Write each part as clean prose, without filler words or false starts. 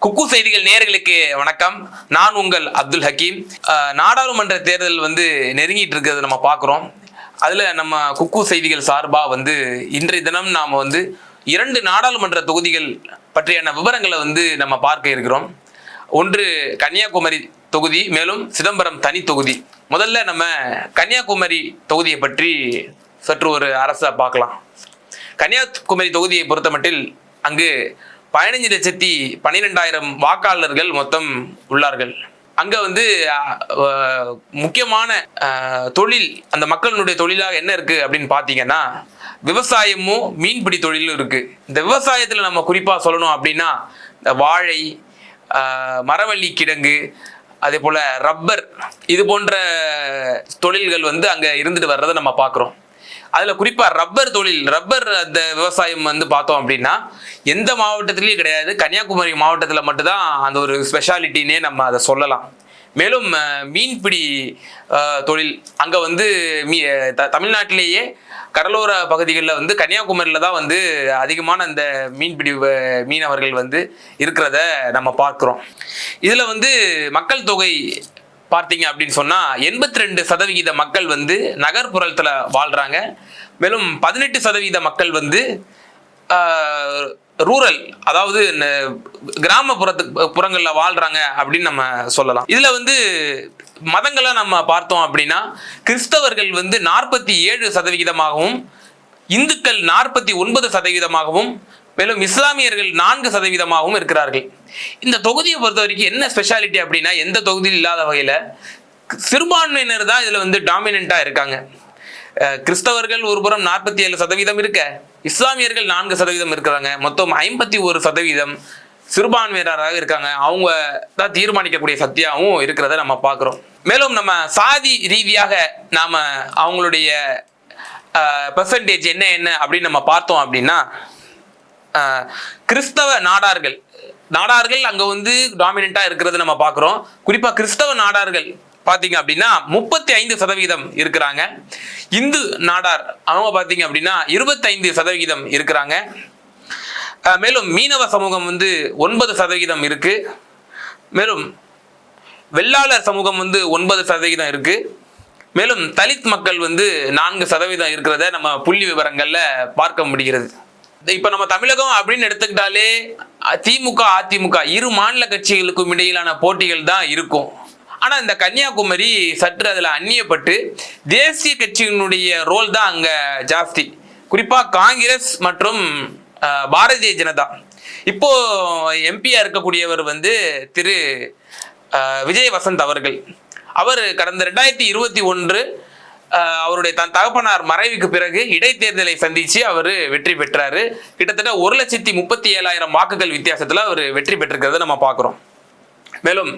குக்கு செய்திகள் நேயர்களுக்கு வணக்கம். நான் உங்கள் அப்துல் ஹக்கீம். நாடாளுமன்ற தேர்தல் நெருங்கிட்டு இருக்கிறது நம்ம பார்க்குறோம். அதில் நம்ம குக்கு செய்திகள் சார்பாக இன்றைய தினம் நாம் 2 நாடாளுமன்ற தொகுதிகள் பற்றியான விவரங்களை நம்ம பார்க்க இருக்கிறோம். ஒன்று கன்னியாகுமரி தொகுதி, மேலும் சிதம்பரம் தனி தொகுதி. முதல்ல நம்ம கன்னியாகுமரி தொகுதியை பற்றி சற்று ஒரு அரசை பார்க்கலாம். கன்னியாகுமரி தொகுதியை பொறுத்தமட்டில் அங்கு 15,12,000 வாக்காளர்கள் மொத்தம் உள்ளார்கள். அங்க முக்கியமான தொழில், அந்த மக்களுடைய தொழிலாக என்ன இருக்கு அப்படின்னு பாத்தீங்கன்னா விவசாயமும் மீன்பிடி தொழிலும் இருக்கு. இந்த விவசாயத்துல நம்ம குறிப்பா சொல்லணும் அப்படின்னா இந்த வாழை, மரவள்ளி கிழங்கு, அதே போல ரப்பர், இது போன்ற தொழில்கள் அங்க இருந்துட்டு வர்றதை நம்ம பார்க்குறோம். அதில் குறிப்பாக ரப்பர் தொழில், ரப்பர் அந்த விவசாயம் பார்த்தோம் அப்படின்னா எந்த மாவட்டத்திலையும் கிடையாது, கன்னியாகுமரி மாவட்டத்தில் மட்டும்தான் அந்த ஒரு ஸ்பெஷாலிட்டினே நம்ம அதை சொல்லலாம். மேலும் மீன்பிடி தொழில் அங்கே தமிழ்நாட்டிலேயே கடலோர பகுதிகளில் கன்னியாகுமரியில் தான் அதிகமான அந்த மீன்பிடி மீனவர்கள் இருக்கிறத நம்ம பார்க்குறோம். இதில் மக்கள் தொகை பார்த்தீங்க அப்படின்னு சொன்னால் 82% மக்கள் நகர்ப்புறத்தில் வாழ்கிறாங்க. மேலும் 18% மக்கள் ரூரல், அதாவது புறங்களில் வாழ்கிறாங்க அப்படின்னு நம்ம சொல்லலாம். இதில் மதங்களை நம்ம பார்த்தோம் அப்படின்னா கிறிஸ்தவர்கள் 47%, இந்துக்கள் 49%, மேலும் இஸ்லாமியர்கள் 4% இருக்கிறார்கள். இந்த தொகுதியை பொறுத்த வரைக்கும் என்ன ஸ்பெஷாலிட்டி அப்படின்னா, எந்த தொகுதியில் இல்லாத வகையில் சிறுபான்மையினர் தான் இதில் டாமினண்டா இருக்காங்க. கிறிஸ்தவர்கள் ஒரு புறம் 47% இருக்க, இஸ்லாமியர்கள் 4% இருக்கிறாங்க. மொத்தம் 51% சிறுபான்மையினராக இருக்காங்க. அவங்க தான் தீர்மானிக்கக்கூடிய சக்தியாகவும் இருக்கிறத நம்ம பார்க்குறோம். மேலும் நம்ம சாதி ரீதியாக நாம அவங்களுடைய பெர்சன்டேஜ் என்ன அப்படின்னு நம்ம பார்த்தோம் அப்படின்னா, கிறிஸ்தவ நாடார்கள் அங்க டாமினண்டா இருக்கிறது நம்ம பார்க்குறோம். குறிப்பா கிறிஸ்தவ நாடார்கள் பார்த்தீங்க அப்படின்னா 35% இருக்கிறாங்க. இந்து நாடார் அவங்க பார்த்தீங்க அப்படின்னா 25% இருக்கிறாங்க. மேலும் மீனவ சமூகம் 9% இருக்கு. மேலும் வெள்ளாளர் சமூகம் 9% இருக்கு. மேலும் தலித் மக்கள் 4% இருக்கிறத நம்ம புள்ளி விவரங்கள்ல பார்க்க முடிகிறது. இப்ப நம்ம தமிழகம் அப்படின்னு எடுத்துக்கிட்டாலே திமுக, அதிமுக இரு மாநில கட்சிகளுக்கும் இடையிலான போட்டிகள் தான் இருக்கும். ஆனா இந்த கன்னியாகுமரி சற்று அதுல அந்நியப்பட்டு தேசிய கட்சியினுடைய ரோல் தான் அங்க ஜாஸ்தி. குறிப்பா காங்கிரஸ் மற்றும் பாரதிய ஜனதா. இப்போ எம்பியா இருக்கக்கூடியவர் திரு விஜய் வசந்த் அவர்கள். அவர் கடந்த 2021 அவருடைய தகப்பனார் மறைவுக்கு பிறகு இடைத்தேர்தலை சந்திச்சு அவர் வெற்றி பெற்றாரு. கிட்டத்தட்ட 1,37,000 வாக்குகள் வித்தியாசத்துல அவர் வெற்றி பெற்றிருக்கிறத நம்ம பார்க்குறோம். மேலும்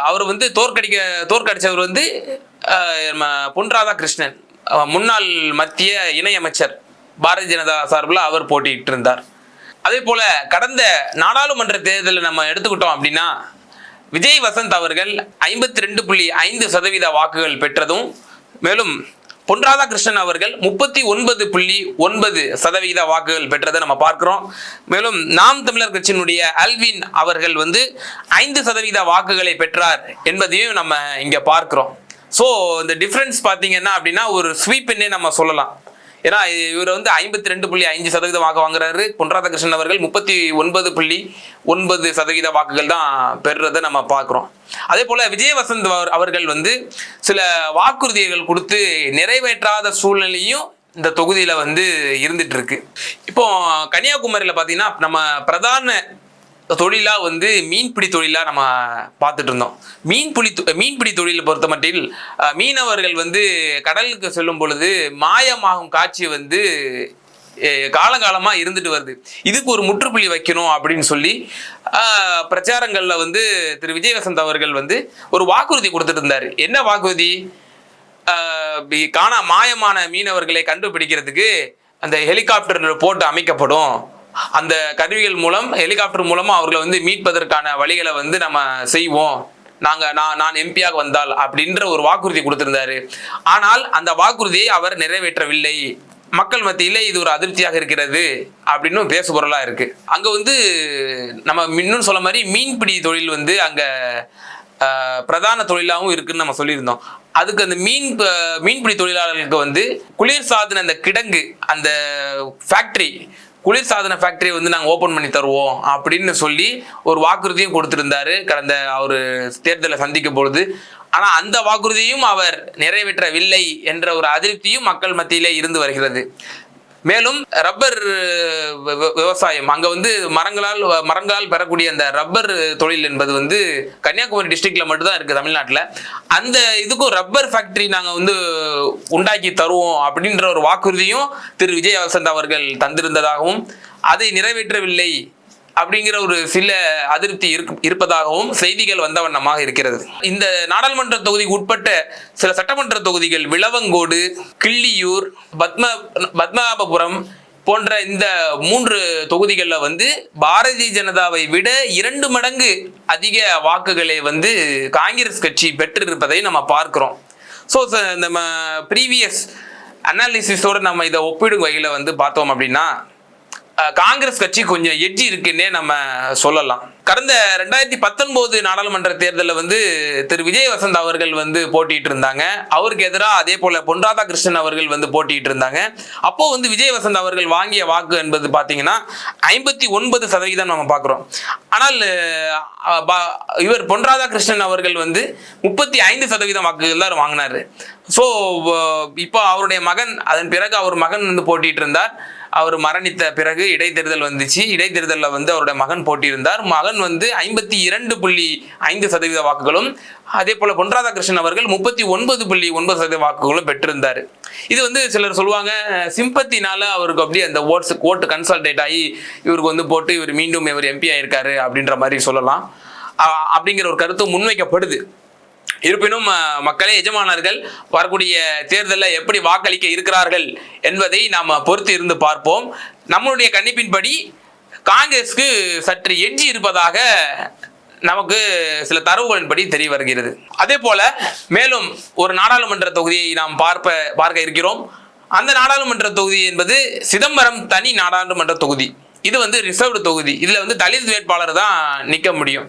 அவர் தோற்கடிச்சவர் பொன் ராதாகிருஷ்ணன், முன்னாள் மத்திய இணையமைச்சர், பாரதிய ஜனதா சார்பில் அவர் போட்டியிட்டு இருந்தார். அதே போல கடந்த நாடாளுமன்ற தேர்தலில் நம்ம எடுத்துக்கிட்டோம் அப்படின்னா விஜய் வசந்த் அவர்கள் 52.5% வாக்குகள் பெற்றதும், மேலும் பொன் ராதாகிருஷ்ணன் அவர்கள் 39.9% வாக்குகள் பெற்றதை நம்ம பார்க்கிறோம். மேலும் நாம் தமிழர் கட்சியினுடைய அல்வின் அவர்கள் 5% வாக்குகளை பெற்றார் என்பதையும் நம்ம இங்க பார்க்கிறோம். ஸோ இந்த டிஃபரன்ஸ் பார்த்தீங்கன்னா அப்படின்னா ஒரு ஸ்வீப்னே நம்ம சொல்லலாம். ஏன்னா இவர் 52.5% வாக்கு வாங்குறாரு. பொன் ராதாகிருஷ்ணன் அவர்கள் 39.9% வாக்குகள் தான் பெறுறதை நம்ம பார்க்குறோம். அதே போல விஜய் வசந்த் அவர்கள் சில வாக்குறுதிகள் கொடுத்து நிறைவேற்றாத சூழ்நிலையும் இந்த தொகுதியில இருந்துட்டு இருக்கு. இப்போ கன்னியாகுமரியில பார்த்தீங்கன்னா நம்ம பிரதான தொழிலா மீன்பிடி தொழிலா நம்ம பார்த்துட்டு இருந்தோம். மீன்பிடி தொழிலை பொறுத்த மட்டில் மீனவர்கள் கடலுக்கு செல்லும் பொழுது மாயமாகும் காட்சி காலகாலமா இருந்துட்டு வருது. இதுக்கு ஒரு முற்றுப்புள்ளி வைக்கணும் அப்படின்னு சொல்லி பிரச்சாரங்கள்ல திரு விஜய் வசந்த் அவர்கள் ஒரு வாக்குறுதி கொடுத்துட்டு இருந்தாரு. என்ன வாக்குறுதி? மாயமான மீனவர்களை கண்டுபிடிக்கிறதுக்கு அந்த ஹெலிகாப்டர் போட்டு அமைக்கப்படும். அந்த கருவிகள் மூலம், ஹெலிகாப்டர் மூலமா அவர்களை மீட்பதற்கான வழிகளை நம்ம செய்வோம். நான் எம்பியாக வந்தால் அப்படின்ற ஒரு வாக்குறுதி கொடுத்திருந்தாரு. ஆனால் அந்த வாக்குறுதியை அவர் நிறைவேற்றவில்லை. மக்கள் மத்தியில இது ஒரு அதிருப்தியாக இருக்கிறது அப்படின்னு பேசு பொருளா இருக்கு. அங்க வந்து நம்ம இன்னும் சொல்ல மாதிரி மீன்பிடி தொழில் வந்து அங்க பிரதான தொழிலாகவும் இருக்குன்னு நம்ம சொல்லியிருந்தோம். அதுக்கு அந்த மீன்பிடி தொழிலாளர்களுக்கு வந்து குளிர்சாதன அந்த கிடங்கு அந்த ஃபேக்டரி குளிர்சாதன ஃபேக்டரி வந்து நாங்கள் ஓப்பன் பண்ணி தருவோம் அப்படின்னு சொல்லி ஒரு வாக்குறுதியும் கொடுத்திருந்தாரு கடந்த அவர் தேர்தலை சந்திக்கும் பொழுது. ஆனா அந்த வாக்குறுதியும் அவர் நிறைவேற்றவில்லை என்ற ஒரு அதிருப்தியும் மக்கள் மத்தியிலே இருந்து வருகிறது. மேலும் ரப்பர் விவசாயம் அங்க வந்து மரங்களால் பெறக்கூடிய அந்த ரப்பர் தொழில் என்பது வந்து கன்னியாகுமரி டிஸ்ட்ரிக்ட்ல மட்டும்தான் இருக்கு தமிழ்நாட்டில். அந்த இதுக்கும் ரப்பர் ஃபேக்டரி நாங்க வந்து உண்டாக்கி தருவோம் அப்படின்ற ஒரு வாக்குறுதியும் திரு விஜய் வசந்த் அவர்கள் தந்திருந்ததாகவும் அதை நிறைவேற்றவில்லை அப்படிங்கிற ஒரு சில அதிருப்தி இருப்பதாகவும் செய்திகள் வந்த வண்ணமாக இருக்கிறது. இந்த நாடாளுமன்ற தொகுதிக்கு உட்பட்ட சில சட்டமன்ற தொகுதிகள் விளவங்கோடு, கிள்ளியூர், பத்மநாபபுரம் போன்ற இந்த 3 தொகுதிகளில் வந்து பாரதிய ஜனதாவை விட 2 மடங்கு அதிக வாக்குகளை வந்து காங்கிரஸ் கட்சி பெற்றிருப்பதை நம்ம பார்க்கிறோம். ஸோ நம்ம ப்ரீவியஸ் அனாலிசிஸோடு நம்ம இதை ஒப்பிடும் வகையில் வந்து பார்த்தோம் அப்படின்னா காங்கிரஸ் கட்சி கொஞ்சம் எட்ஜி இருக்குன்னே நம்ம சொல்லலாம். கடந்த 2019 நாடாளுமன்ற தேர்தலில் வந்து திரு விஜய் வசந்த் அவர்கள் வந்து போட்டிட்டு இருந்தாங்க. அவருக்கு எதிராக அதே போல பொன் ராதாகிருஷ்ணன் அவர்கள் வந்து போட்டிட்டு இருந்தாங்க. அப்போ வந்து விஜய் வசந்த் அவர்கள் வாங்கிய வாக்கு என்பது பார்த்தீங்கன்னா 59% நம்ம பார்க்குறோம். ஆனால் இவர் பொன் ராதாகிருஷ்ணன் அவர்கள் வந்து 35% வாக்குகள் தான் வாங்கினாரு. ஸோ இப்போ அவருடைய மகன், அதன் பிறகு அவர் மகன் வந்து போட்டிட்டு இருந்தார். அவர் மரணித்த பிறகு இடைத்தேர்தல் வந்துச்சு. இடைத்தேர்தலில் வந்து அவருடைய மகன் போட்டியிருந்தார். மகன் வந்து 52.5% வாக்குகளும், அதே போல பொன் ராதாகிருஷ்ணன் அவர்கள் 39.9% வாக்குகளும் பெற்றிருந்தார். இது வந்து சிலர் சொல்லுவாங்க சிம்பத்தினால அவருக்கு அப்படியே அந்த ஓட்டு கன்சல்டேட் ஆகி இவருக்கு வந்து போட்டு இவர் மீண்டும் இவர் எம்பி ஆயிருக்காரு அப்படின்ற மாதிரி சொல்லலாம். அப்படிங்கிற ஒரு கருத்து முன்வைக்கப்படுது. இருப்பினும் மக்களே எஜமானர்கள் வரக்கூடிய தேர்தலில் எப்படி வாக்களிக்க இருக்கிறார்கள் என்பதை நாம் பொறுத்து இருந்து பார்ப்போம். நம்மளுடைய கணிப்பின்படி காங்கிரஸ்க்கு சற்று எட்ஜி இருப்பதாக நமக்கு சில தரவுகளின்படி தெரிய வருகிறது. அதே போல மேலும் ஒரு நாடாளுமன்ற தொகுதியை நாம் பார்க்க இருக்கிறோம். அந்த நாடாளுமன்ற தொகுதி என்பது சிதம்பரம் தனி நாடாளுமன்ற தொகுதி. இது வந்து ரிசர்வ்டு தொகுதி. இதுல வந்து தலித் வேட்பாளர் தான் நிற்க முடியும்.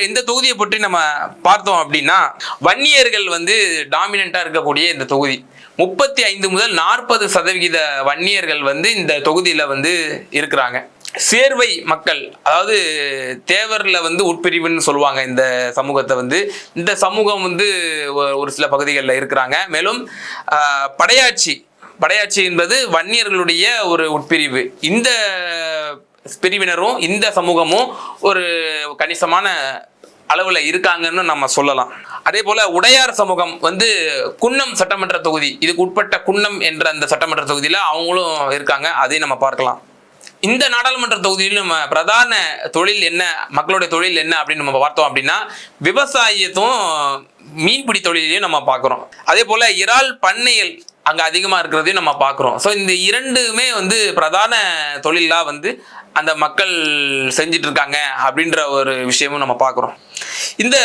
இந்த தொகுதியை பற்றி நம்ம பார்த்தோம் அப்படின்னா வன்னியர்கள் வந்து டாமினண்டா இருக்கக்கூடிய இந்த தொகுதி 35 முதல் 40% வன்னியர்கள் வந்து இந்த தொகுதியில வந்து இருக்கிறாங்க. சேர்வை மக்கள், அதாவது தேவர்ல வந்து உட்பிரிவுன்னு சொல்லுவாங்க இந்த சமூகத்தை வந்து. இந்த சமூகம் வந்து ஒரு சில பகுதிகளில் இருக்கிறாங்க. மேலும் படையாட்சி என்பது வன்னியர்களுடைய ஒரு உட்பிரிவு. இந்த பிரிவினரும் இந்த சமூகமும் ஒரு கணிசமான அளவுல இருக்காங்கன்னு நம்ம சொல்லலாம். அதே போல உடையார் சமூகம் வந்து குன்னம் சட்டமன்ற தொகுதி, இதுக்கு உட்பட்ட குன்னம் என்ற அந்த சட்டமன்ற தொகுதியில அவங்களும் இருக்காங்க. அதையும் நம்ம பார்க்கலாம். இந்த நாடாளுமன்ற தொகுதியில் நம்ம பிரதான தொழில் என்ன, மக்களுடைய தொழில் என்ன அப்படின்னு நம்ம பார்த்தோம் அப்படின்னா விவசாயத்தும் மீன்பிடி தொழிலையும் நம்ம பார்க்குறோம். அதே போல இறால் பண்ணைகள் அங்கே அதிகமாக இருக்கிறதையும் நம்ம பார்க்குறோம். ஸோ இந்த இரண்டுமே வந்து பிரதான தொழிலாக வந்து அந்த மக்கள் செஞ்சிட்டு இருக்காங்க அப்படின்ற ஒரு விஷயமும் நம்ம பார்க்குறோம். இந்த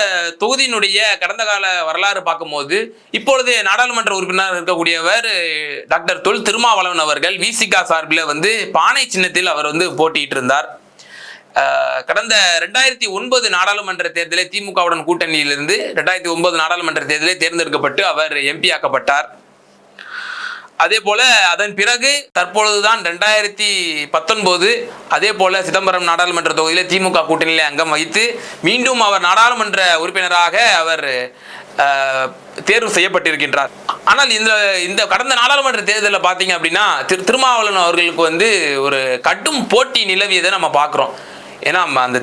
தொகுதியினுடைய கடந்த கால வரலாறு பார்க்கும்போது இப்பொழுது நாடாளுமன்ற உறுப்பினர் இருக்கக்கூடியவர் டாக்டர் தொல் திருமாவளவன் அவர்கள் விசிகா சார்பில் வந்து பானை சின்னத்தில் அவர் வந்து போட்டியிட்டு இருந்தார். கடந்த 2009 நாடாளுமன்ற தேர்தலில் திமுகவுடன் கூட்டணியிலிருந்து 2009 நாடாளுமன்ற தேர்தலில் தேர்ந்தெடுக்கப்பட்டு அவர் எம்பி ஆக்கப்பட்டார். அதே போல அதன் பிறகு தற்பொழுதுதான் 2019 அதே போல சிதம்பரம் நாடாளுமன்ற தொகுதியில திமுக கூட்டணியில அங்கம் வகித்து மீண்டும் அவர் நாடாளுமன்ற உறுப்பினராக அவர் தேர்வு செய்யப்பட்டிருக்கின்றார். ஆனால் இந்த கடந்த நாடாளுமன்ற தேர்தலில் பார்த்தீங்க அப்படின்னா திருமாவளவன் அவர்களுக்கு வந்து ஒரு கடும் போட்டி நிலவியதை நம்ம பார்க்குறோம். ஏன்னா அந்த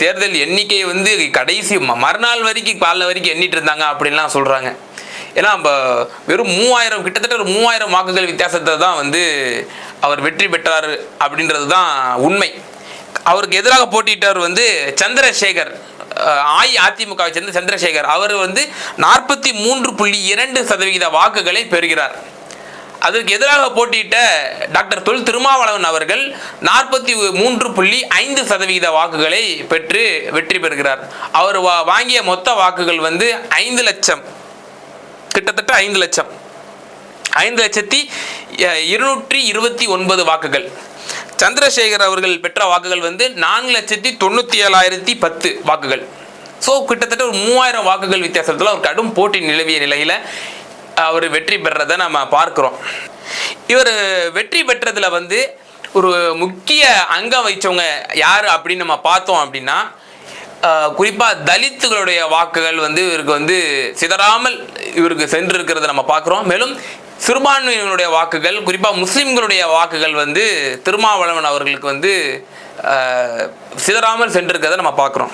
தேர்தல் எண்ணிக்கை வந்து கடைசி மறுநாள் வரைக்கும் காலைல வரைக்கும் எண்ணிட்டு இருந்தாங்க அப்படின்லாம் சொல்றாங்க. ஏன்னா வெறும் 3000 கிட்டத்தட்ட ஒரு 3000 வாக்குகள் வித்தியாசத்தை தான் வந்து அவர் வெற்றி பெற்றார் அப்படின்றது தான் உண்மை. அவருக்கு எதிராக போட்டியிட்டவர் வந்து சந்திரசேகர், அதிமுகவை சேர்ந்த சந்திரசேகர். அவர் வந்து 43.2% வாக்குகளை பெறுகிறார். அதற்கு எதிராக போட்டியிட்ட டாக்டர் தொல் திருமாவளவன் அவர்கள் 43.5% வாக்குகளை பெற்று வெற்றி பெறுகிறார். அவர் வாங்கிய மொத்த வாக்குகள் வந்து 5 லட்சம், கிட்டத்தட்ட 5 லட்சம். 5,229 வாக்குகள். சந்திரசேகர் அவர்கள் பெற்ற வாக்குகள் வந்து 4,97,010 வாக்குகள். ஸோ கிட்டத்தட்ட ஒரு 3000 வாக்குகள் வித்தியாசத்தில் ஒரு கடும் போட்டி நிலவிய நிலையில் அவர் வெற்றி பெற்றதை நம்ம பார்க்குறோம். இவர் வெற்றி பெற்றதில் வந்து ஒரு முக்கிய அங்கம் வச்சவங்க யார் அப்படின்னு நம்ம பார்த்தோம் அப்படின்னா, குறிப்பாக தலித்துகளுடைய வாக்குகள் வந்து இவருக்கு வந்து சிதறாமல் இவருக்கு சென்று இருக்கிறத நம்ம பார்க்குறோம். மேலும் சிறுபான்மையினுடைய வாக்குகள், குறிப்பாக முஸ்லீம்களுடைய வாக்குகள் வந்து திருமாவளவன் அவர்களுக்கு வந்து சிதறாமல் சென்றிருக்கிறத நம்ம பார்க்குறோம்.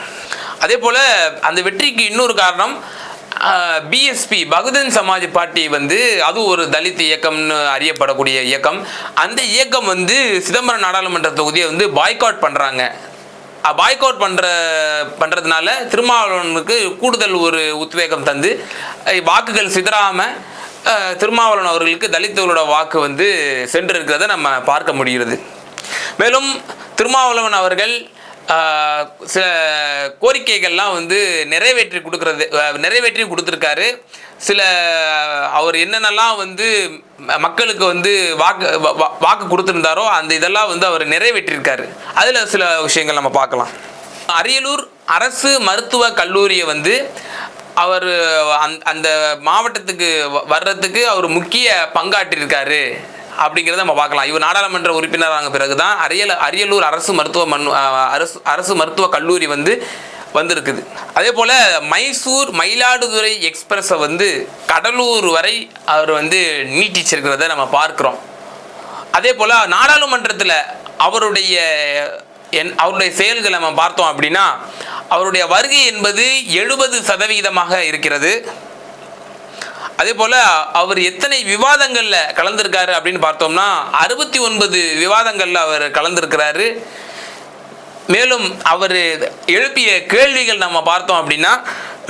அதே போல் அந்த வெற்றிக்கு இன்னொரு காரணம் பிஎஸ்பி பகுஜன் சமாஜ் பார்ட்டி வந்து அது ஒரு தலித் இயக்கம்னு அறியப்படக்கூடிய இயக்கம். அந்த இயக்கம் வந்து சிதம்பரம் நாடாளுமன்ற தொகுதியை வந்து பாய்காட் பண்ணுறாங்க. பாய்காட் பண்ணுறதுனால திருமாவளவனுக்கு கூடுதல் ஒரு உத்வேகம் தந்து வாக்குகள் சிதறாமல் திருமாவளவன் அவர்களுக்கு தலித்துகளோட வாக்கு வந்து சென்றிருக்கிறத நம்ம பார்க்க முடிகிறது. மேலும் திருமாவளவன் அவர்கள் சில கோரிக்கைகள்லாம் வந்து நிறைவேற்றி கொடுத்துருக்காரு. சில அவர் என்னென்னலாம் வந்து மக்களுக்கு வந்து வாக்கு கொடுத்துருந்தாரோ அந்த இதெல்லாம் வந்து அவர் நிறைவேற்றியிருக்காரு. அதில் சில விஷயங்கள் நம்ம பார்க்கலாம். அரியலூர் அரசு மருத்துவக் கல்லூரியை வந்து அவர் அந்த மாவட்டத்துக்கு வர்றதுக்கு அவர் முக்கிய பங்காற்றியிருக்காரு அப்படிங்கிறத நம்ம பார்க்கலாம். இவர் நாடாளுமன்ற உறுப்பினரான பிறகு தான் அரியலூர் அரசு மருத்துவ கல்லூரி வந்து வந்திருக்குது. அதே போல் மயிலாடுதுறை எக்ஸ்பிரஸை வந்து கடலூர் வரை அவர் வந்து நீட்டிச்சிருக்கிறத நம்ம பார்க்குறோம். அதே போல் நாடாளுமன்றத்தில் அவருடைய செயல்களை நம்ம பார்த்தோம் அப்படின்னா, அவருடைய வருகை என்பது 70% இருக்கிறது. அதே போல் அவர் எத்தனை விவாதங்களில் கலந்துருக்காரு அப்படின்னு பார்த்தோம்னா 69 விவாதங்களில் அவர் கலந்துருக்கிறாரு. மேலும் அவர் எழுப்பிய கேள்விகள் நம்ம பார்த்தோம் அப்படின்னா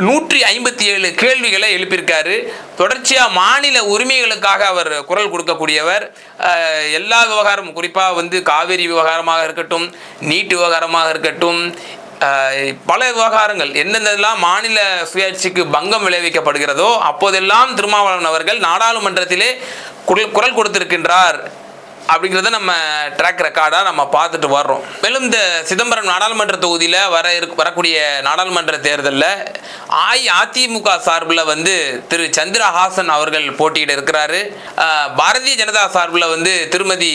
157 கேள்விகளை எழுப்பியிருக்காரு. தொடர்ச்சியாக மாநில உரிமைகளுக்காக அவர் குரல் கொடுக்கக்கூடியவர். எல்லா விவகாரம், குறிப்பாக வந்து காவிரி விவகாரமாக இருக்கட்டும், நீட் விவகாரமாக இருக்கட்டும், பல விவகாரங்கள் எந்தெந்தெல்லாம் மாநில சுயாட்சிக்கு பங்கம் விளைவிக்கப்படுகிறதோ அப்போதெல்லாம் திருமாவளவன் அவர்கள் நாடாளுமன்றத்திலே குரல் கொடுத்திருக்கின்றார் அப்படிங்கிறத நம்ம ட்ராக் ரெக்கார்டாக நம்ம பார்த்துட்டு வர்றோம். மேலும் இந்த சிதம்பரம் நாடாளுமன்ற தொகுதியில் வரக்கூடிய நாடாளுமன்ற தேர்தலில் அஇஅதிமுக சார்பில் வந்து திரு சந்திரஹாசன் அவர்கள் போட்டியிட இருக்கிறாரு. பாரதிய ஜனதா சார்பில் வந்து திருமதி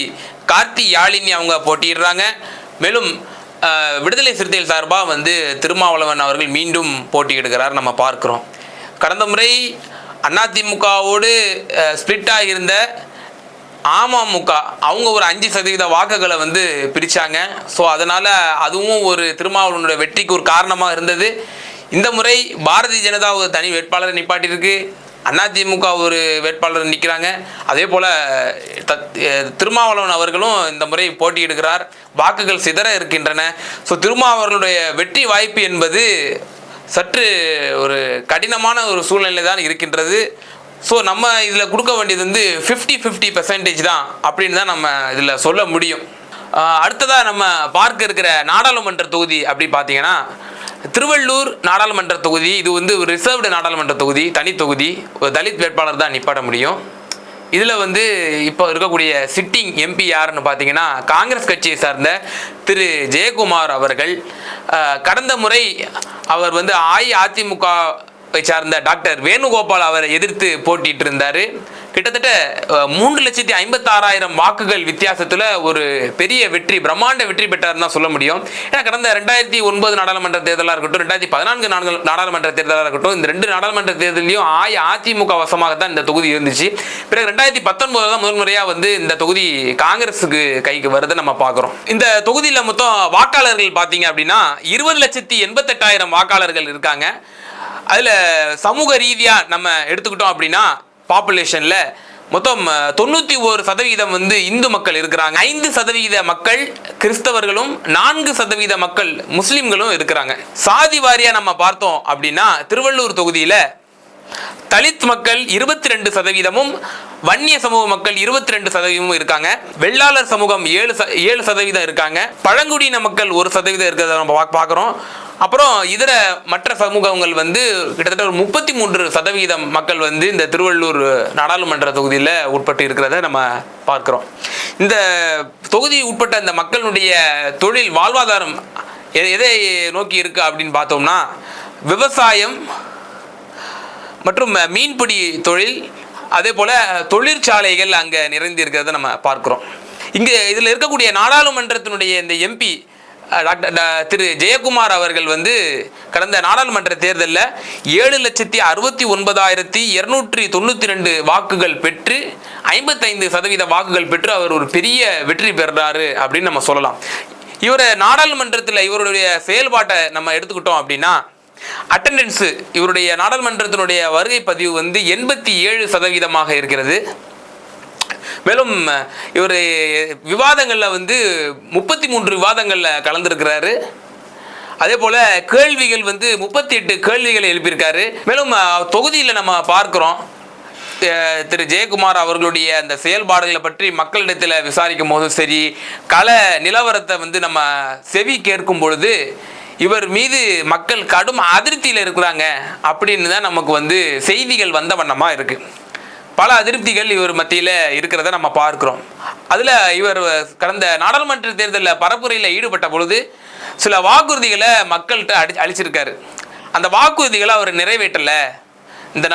கார்த்தி யாழினி அவங்க போட்டியிடுறாங்க. மேலும் விடுதலை சிறுத்தைகள் சார்பாக வந்து திருமாவளவன் அவர்கள் மீண்டும் போட்டியிடுகிறார் நம்ம பார்க்குறோம். கடந்த முறை அதிமுகவோடு ஸ்பிளிட்டாக இருந்த அமமுக அவங்க ஒரு 5% வாக்குகளை வந்து பிரித்தாங்க. ஸோ அதனால் அதுவும் ஒரு திருமாவளவனுடைய வெற்றிக்கு ஒரு காரணமாக இருந்தது. இந்த முறை பாரதிய ஜனதா ஒரு தனி வேட்பாளரை நிப்பாட்டியிருக்கு, அதிமுக ஒரு வேட்பாளர் நிற்கிறாங்க. அதே போல் திருமாவளவன் அவர்களும் இந்த முறை போட்டியிடுகிறார். வாக்குகள் சிதற இருக்கின்றன. ஸோ திருமாவளவனுடைய வெற்றி வாய்ப்பு என்பது சற்று ஒரு கடினமான ஒரு சூழ்நிலை தான் இருக்கின்றது. ஸோ நம்ம இதில் கொடுக்க வேண்டியது வந்து 50% தான் அப்படின்னு தான் நம்ம இதில் சொல்ல முடியும். அடுத்ததாக நம்ம பார்க்க இருக்கிற நாடாளுமன்ற தொகுதி அப்படி பார்த்தீங்கன்னா திருவள்ளூர் நாடாளுமன்ற தொகுதி. இது வந்து ஒரு ரிசர்வ்டு நாடாளுமன்ற தொகுதி, தனி தொகுதி. ஒரு தலித் வேட்பாளர் தான் நிப்பாட்ட முடியும். இதில் வந்து இப்போ இருக்கக்கூடிய சிட்டிங் எம்பி யாருன்னு பார்த்தீங்கன்னா காங்கிரஸ் கட்சியை சார்ந்த திரு ஜெயக்குமார் அவர்கள். கடந்த முறை அவர் வந்து அஇஅதிமுக சார்ந்த டாக்டர் வேணுகோபால் அவரை எதிர்த்து போட்டிட்டு இருந்தார். கிட்டத்தட்ட 3,56,000 வாக்குகள் வித்தியாசத்தில் ஒரு பெரிய வெற்றி, பிரம்மாண்ட வெற்றி பெற்றார்னு தான் சொல்ல முடியும். ஏன்னா கடந்த 2009 நாடாளுமன்ற தேர்தலாக இருக்கட்டும், 2014 நாடாளுமன்ற தேர்தலாக இருக்கட்டும், இந்த 2 நாடாளுமன்ற தேர்தலையும் அஇஅதிமுக வசமாக தான் இந்த தொகுதி இருந்துச்சு. பிறகு 2019 தான் முதல் முறையாக வந்து இந்த தொகுதி காங்கிரஸுக்கு கைக்கு வருது நம்ம பார்க்குறோம். இந்த தொகுதியில் மொத்தம் வாக்காளர்கள் பார்த்தீங்க அப்படின்னா 20,88,000 வாக்காளர்கள் இருக்காங்க. அதில் சமூக ரீதியாக நம்ம எடுத்துக்கிட்டோம் அப்படின்னா பாப்புலேஷனில் மொத்தம் 91% வந்து இந்து மக்கள் இருக்கிறாங்க. 5% மக்கள் கிறிஸ்தவர்களும் 4% மக்கள் முஸ்லீம்களும் இருக்கிறாங்க. சாதி வாரியாக நம்ம பார்த்தோம் அப்படின்னா திருவள்ளூர் தொகுதியில் தலித் மக்கள் 22%, வன்னிய சமூக மக்கள் 22% இருக்காங்க. வெள்ளாளர் சமூகம் 7% இருக்காங்க. பழங்குடியின மக்கள் 1% இருக்கிறத நம்ம பார்க்குறோம். அப்புறம் இதர மற்ற சமூகங்கள் வந்து கிட்டத்தட்ட ஒரு 33% மக்கள் வந்து இந்த திருவள்ளூர் நாடாளுமன்ற தொகுதியில் உட்பட்டு இருக்கிறத நம்ம பார்க்கிறோம். இந்த தொகுதி உட்பட்ட இந்த மக்களுடைய தொழில் வாழ்வாதாரம் எதை நோக்கி இருக்கு அப்படின்னு பார்த்தோம்னா விவசாயம் மற்றும் மீன்பிடி தொழில், அதே போல தொழிற்சாலைகள் அங்கே நிறைந்து இருக்கிறத நம்ம பார்க்கிறோம். இங்கே இதில் இருக்கக்கூடிய நாடாளுமன்றத்தினுடைய இந்த எம்பி டாக்டர் திரு ஜெயக்குமார் அவர்கள் வந்து கடந்த நாடாளுமன்ற தேர்தலில் 7,69,292 வாக்குகள் பெற்று 55% வாக்குகள் பெற்று அவர் ஒரு பெரிய வெற்றி பெறுறாரு அப்படின்னு நம்ம சொல்லலாம். இவர் நாடாளுமன்றத்தில் இவருடைய செயல்பாட்டை நம்ம எடுத்துக்கிட்டோம் அப்படின்னா அட்டெண்டன்ஸு இவருடைய நாடாளுமன்றத்தினுடைய வருகை பதிவு வந்து 87% இருக்கிறது. மேலும் இவர் விவாதங்களில் வந்து 33 விவாதங்களில் கலந்துருக்கிறாரு. அதே போல் கேள்விகள் வந்து 38 கேள்விகளை எழுப்பியிருக்காரு. மேலும் தொகுதியில் நம்ம பார்க்குறோம் திரு ஜெயக்குமார் அவர்களுடைய அந்த செயல்பாடுகளை பற்றி மக்களிடத்தில் விசாரிக்கும் போதும் சரி, கள நிலவரத்தை வந்து நம்ம செவி கேட்கும் பொழுது இவர் மீது மக்கள் கடும் அதிருப்தியில் இருக்கிறாங்க அப்படின்னு தான் நமக்கு வந்து செய்திகள் வந்த வண்ணமாக இருக்குது. பல அதிருப்திகள் இவர் மத்தியில் இருக்கிறத நம்ம பார்க்குறோம். அதில் இவர் கடந்த நாடாளுமன்ற தேர்தலில் பரப்புரையில் ஈடுபட்ட பொழுது சில வாக்குறுதிகளை மக்கள்கிட்ட அளிச்சிருக்காரு. அந்த வாக்குறுதிகளை அவர் நிறைவேற்றலை. இந்த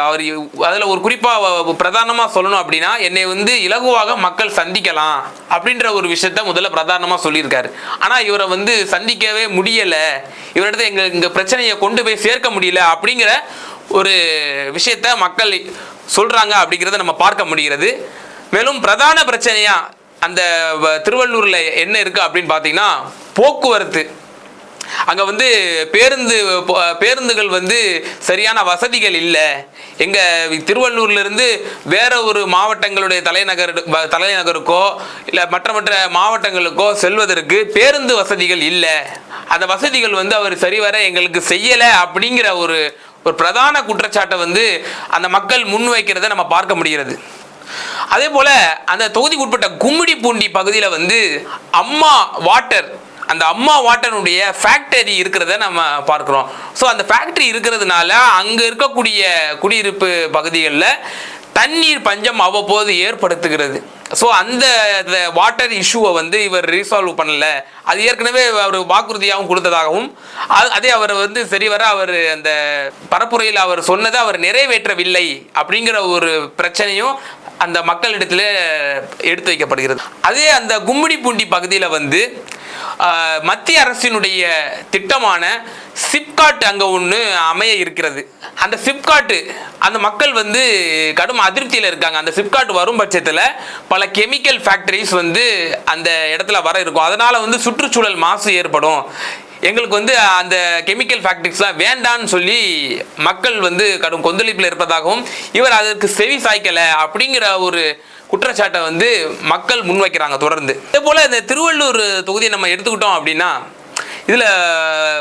அவர் அதில் ஒரு குறிப்பாக பிரதானமாக சொல்லணும் அப்படின்னா என்னை வந்து இலகுவாக மக்கள் சந்திக்கலாம் அப்படின்ற ஒரு விஷயத்த முதல்ல பிரதானமாக சொல்லியிருக்காரு. ஆனால் இவரை வந்து சந்திக்கவே முடியலை, இவரிடத்தை எங்கள் பிரச்சனையை கொண்டு போய் சேர்க்க முடியல அப்படிங்கிற ஒரு விஷயத்த மக்கள் சொல்கிறாங்க அப்படிங்கிறத நம்ம பார்க்க முடிகிறது. மேலும் பிரதான பிரச்சனையாக அந்த திருவள்ளூரில் என்ன இருக்குது அப்படின்னு பார்த்தீங்கன்னா போக்குவரத்து. அங்கே வந்து பேருந்துகள் வந்து சரியான வசதிகள் இல்லை. எங்கள் திருவள்ளூர்லேருந்து வேற ஒரு மாவட்டங்களுடைய தலைநகருக்கோ இல்லை மற்ற மாவட்டங்களுக்கோ செல்வதற்கு பேருந்து வசதிகள் இல்லை. அந்த வசதிகள் வந்து அவர் சரிவர எங்களுக்கு செய்யலை அப்படிங்கிற ஒரு பிரதான குற்றச்சாட்டை வந்து அந்த மக்கள் முன்வைக்கிறத நம்ம பார்க்க முடிகிறது. அதே போல் அந்த தொகுதிக்கு உட்பட்ட கும்மிடிப்பூண்டி பகுதியில் வந்து அம்மா வாட்டர், அந்த அம்மா வாட்டருடைய ஃபேக்டரி இருக்கிறத நம்ம பார்க்குறோம். ஸோ அந்த ஃபேக்டரி இருக்கிறதுனால அங்கே இருக்கக்கூடிய குடியிருப்பு பகுதிகளில் தண்ணீர் பஞ்சம் அவ்வப்போது ஏற்படுத்துகிறது. ஸோ அந்த வாட்டர் இஷ்யூவை வந்து இவர் ரீசால்வ் பண்ணலை. அது ஏற்கனவே அவர் வாக்குறுதியாகவும் கொடுத்ததாகவும் அதே அவர் வந்து சரிவர அவர் அந்த பரப்புரையில் அவர் சொன்னதை அவர் நிறைவேற்றவில்லை அப்படிங்கிற ஒரு பிரச்சனையும் அந்த மக்களிடத்தில் எடுத்து வைக்கப்படுகிறது. அதே அந்த கும்மிடிப்பூண்டி பகுதியில் வந்து மத்திய அரசினுடைய திட்டமான சிப்காட் அங்கே ஒன்று அமைய இருக்கிறது. அந்த சிப்காட்டு அந்த மக்கள் வந்து கடும் அதிருப்தியில் இருக்காங்க. அந்த சிப்காட் வரும் பட்சத்தில் பல கெமிக்கல் ஃபேக்டரிஸ் வந்து அந்த இடத்துல வர இருக்கும். அதனால் வந்து சுற்றுச்சூழல் மாசு ஏற்படும். எங்களுக்கு வந்து அந்த கெமிக்கல் ஃபேக்டரிஸ்லாம் வேண்டான்னு சொல்லி மக்கள் வந்து கடும் கொந்தளிப்பில் இருப்பதாகவும் இவர் அதற்கு செவி சாய்க்கலை அப்படிங்கிற ஒரு குற்றச்சாட்டை வந்து மக்கள் முன்வைக்கிறாங்க தொடர்ந்து. அதே போல் இந்த திருவள்ளூர் தொகுதியை நம்ம எடுத்துக்கிட்டோம் அப்படின்னா இதில்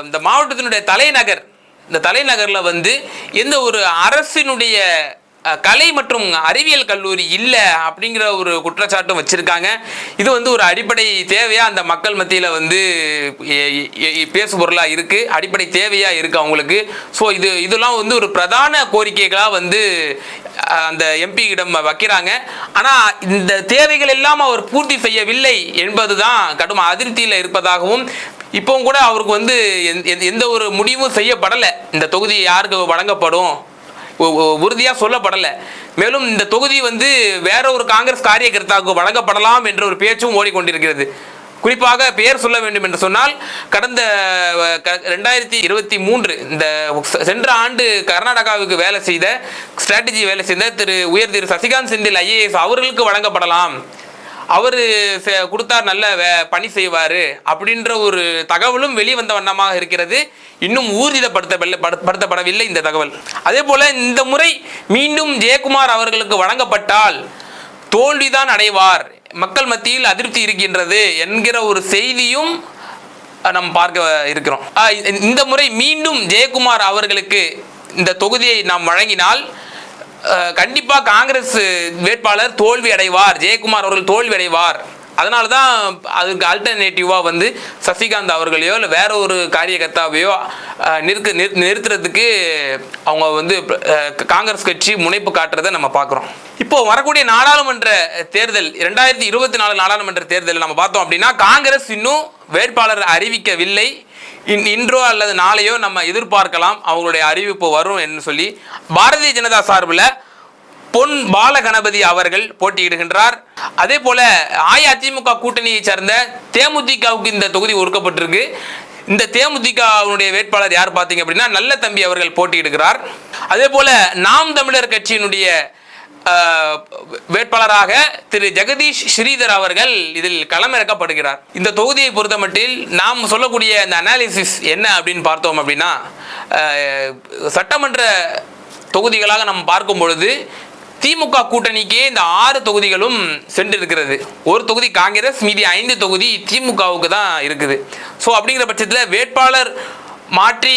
இந்த மாவட்டத்தினுடைய தலைநகர், இந்த தலைநகரில் வந்து எந்த ஒரு அரசினுடைய கலை மற்றும் அறிவியல் கல்லூரி இல்லை அப்படிங்கிற ஒரு குற்றச்சாட்டும் வச்சுருக்காங்க. இது வந்து ஒரு அடிப்படை தேவையாக அந்த மக்கள் மத்தியில் வந்து பேசு பொருளாக இருக்குது, அடிப்படை தேவையாக இருக்குது அவங்களுக்கு. ஸோ இதெல்லாம் வந்து ஒரு பிரதான கோரிக்கைகளாக வந்து அந்த எம்பியிடம் வைக்கிறாங்க. ஆனால் இந்த தேவைகள் எல்லாம் அவர் பூர்த்தி செய்யவில்லை என்பது தான் கடும் அதிருப்தியில் இருப்பதாகவும், இப்போவும் கூட அவருக்கு வந்து எந்த ஒரு முடிவும் செய்யப்படலை. இந்த தொகுதி யாருக்கு வழங்கப்படும் உறுதியாக சொல்லப்படலை. மேலும் இந்த தொகுதி வந்து வேற ஒரு காங்கிரஸ் காரியகர்த்தாவுக்கு வழங்கப்படலாம் என்ற ஒரு பேச்சும் ஓடிக்கொண்டிருக்கிறது. குறிப்பாக பெயர் சொல்ல வேண்டும் என்று சொன்னால் கடந்த 2023 இந்த சென்ற ஆண்டு கர்நாடகாவுக்கு ஸ்ட்ராட்டஜி வேலை செய்த திரு சசிகாந்த் செந்தில் IAS அவர்களுக்கு வழங்கப்படலாம், அவர் கொடுத்தார் நல்ல பணி அப்படின்ற ஒரு தகவலும் வெளிவந்த வண்ணமாக இருக்கிறது. இன்னும் ஊர்ஜிதப்படுத்தப்படவில்லை இந்த தகவல். அதே போல இந்த முறை மீண்டும் ஜெயக்குமார் அவர்களுக்கு வழங்கப்பட்டால் தோல்விதான் அடைவார், மக்கள் மத்தியில் அதிருப்தி இருக்கின்றது என்கிற ஒரு செய்தியும் நம்ம பார்க்க இருக்கிறோம். இந்த முறை மீண்டும் ஜெயக்குமார் அவர்களுக்கு இந்த தொகுதியை நாம் வழங்கினால் கண்டிப்பாக காங்கிரஸ் வேட்பாளர் தோல்வி அடைவார், ஜெயக்குமார் அவர்கள் தோல்வி அடைவார் அதனால தான் அதுக்கு ஆல்டர்னேட்டிவாக வந்து சசிகாந்த் அவர்களையோ இல்லை வேற ஒரு காரியகர்த்தாவையோ நிறுத்துறதுக்கு அவங்க வந்து காங்கிரஸ் கட்சி முனைப்பு காட்டுறதை நம்ம பார்க்குறோம். இப்போ வரக்கூடிய நாடாளுமன்ற தேர்தல் 2024 நாடாளுமன்ற தேர்தல் நம்ம பார்த்தோம் அப்படின்னா காங்கிரஸ் இன்னும் வேட்பாளர் அறிவிக்கவில்லை. இன்றோ அல்லது நாளையோ நம்ம எதிர்பார்க்கலாம் அவங்களுடைய அறிவிப்பு வரும் என்று சொல்லி பாரதிய ஜனதா சார்பில் பொன் பாலகணபதி அவர்கள் போட்டியிடுகின்றார். அதே போல அஇஅதிமுக கூட்டணியை சேர்ந்த தேமுதிகவுக்கு இந்த தொகுதி ஒதுக்கப்பட்டிருக்கு. இந்த தேமுதிகவுடைய வேட்பாளர் யார் பார்த்தீங்க அப்படின்னா நல்ல தம்பி அவர்கள் போட்டியிடுகிறார். அதே போல நாம் தமிழர் கட்சியினுடைய வேட்பாளராக திரு ஜெகதீஷ் ஸ்ரீதர் அவர்கள் இதில் களமிறக்கப்படுகிறார். இந்த தொகுதியை பொறுத்தமட்டில் நாம் சொல்லக்கூடிய இந்த அனாலிசிஸ் என்ன அப்படின்னு பார்த்தோம் அப்படின்னா சட்டமன்ற தொகுதிகளாக நம்ம பார்க்கும் பொழுது திமுக கூட்டணிக்கே இந்த 6 தொகுதிகளும் சென்றிருக்கிறது. ஒரு தொகுதி காங்கிரஸ், மீதி 5 தொகுதி திமுகவுக்கு தான் இருக்குது. ஸோ அப்படிங்கிற பட்சத்தில் வேட்பாளர் மாற்றி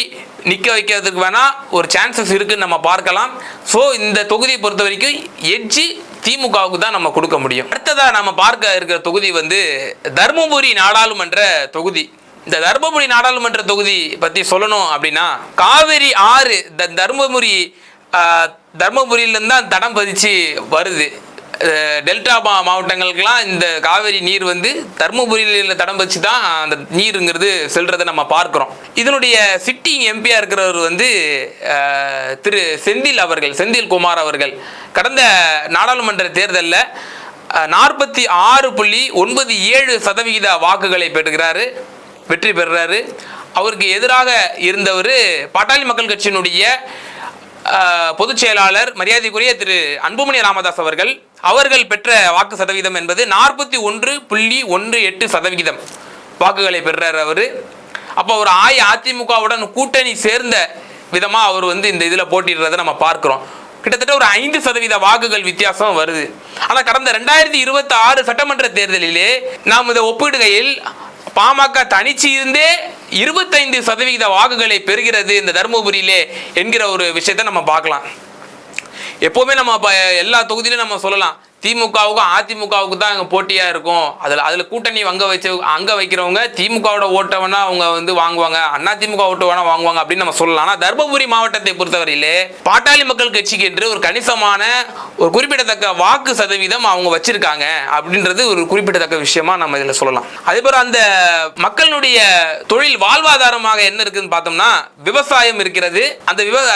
நிற்க வைக்கிறதுக்கு வேணா ஒரு சான்சஸ் இருக்குன்னு நம்ம பார்க்கலாம். ஸோ இந்த தொகுதியை பொறுத்த வரைக்கும் எட்ஜி திமுகவுக்கு தான் நம்ம கொடுக்க முடியும். அடுத்ததாக நம்ம பார்க்க இருக்கிற தொகுதி வந்து தர்மபுரி நாடாளுமன்ற தொகுதி. இந்த தர்மபுரி நாடாளுமன்ற தொகுதி பற்றி சொல்லணும் அப்படின்னா காவிரி ஆறு தர்மபுரியிலேருந்து தான் தடம் பதிச்சு வருது. டெல்டா மாவட்டங்களுக்கெல்லாம் இந்த காவிரி நீர் வந்து தர்மபுரியில் தடம் வச்சு தான் அந்த நீருங்கிறது செல்றதை நம்ம பார்க்குறோம். இதனுடைய சிட்டிங் எம்பியாக இருக்கிறவர் வந்து திரு செந்தில்குமார் அவர்கள் கடந்த நாடாளுமன்ற தேர்தலில் 46.97% வாக்குகளை பெறுகிறாரு, வெற்றி பெறுறாரு. அவருக்கு எதிராக இருந்தவர் பாட்டாளி மக்கள் கட்சியினுடைய பொதுச் செயலாளர் மரியாதைக்குரிய திரு அன்புமணி ராமதாஸ் அவர்கள் பெற்ற வாக்கு சதவீதம் என்பது 41.18% வாக்குகளை பெற்றார் அவர். அப்போ அவர் அஇஅதிமுகவுடன் கூட்டணி சேர்ந்த விதமாக அவர் வந்து இந்த இதில் போட்டிடுறதை நம்ம பார்க்குறோம். கிட்டத்தட்ட ஒரு 5% வாக்குகள் வித்தியாசம் வருது. ஆனால் கடந்த 2026 சட்டமன்ற தேர்தலிலே நாம் இதை ஒப்பிடுகையில் பாமக தனிச்சு இருந்தே 25% வாக்குகளை பெறுகிறது இந்த தர்மபுரியிலே என்கிற ஒரு விஷயத்தை நம்ம பார்க்கலாம். எப்போவுமே நம்ம எல்லா தொகுதியிலும் நம்ம சொல்லலாம் திமுகவுக்கும் அதிமுகவுக்கு தான் அங்கே போட்டியாக இருக்கும். அதில் கூட்டணி அங்கே வைக்கிறவங்க திமுகவோட ஓட்டை வேணா அவங்க வந்து வாங்குவாங்க, அதிமுக ஓட்டு வேணா வாங்குவாங்க அப்படின்னு நம்ம சொல்லலாம். ஆனால் தர்மபுரி மாவட்டத்தை பொறுத்தவரையிலே பாட்டாளி மக்கள் கட்சிக்கு என்று ஒரு கணிசமான ஒரு குறிப்பிடத்தக்க வாக்கு சதவீதம் அவங்க வச்சிருக்காங்க அப்படின்றது ஒரு குறிப்பிடத்தக்க விஷயமா நம்ம இதில் சொல்லலாம். அதே போல அந்த மக்களுடைய தொழில் வாழ்வாதாரமாக என்ன இருக்குன்னு பார்த்தோம்னா விவசாயம் இருக்கிறது.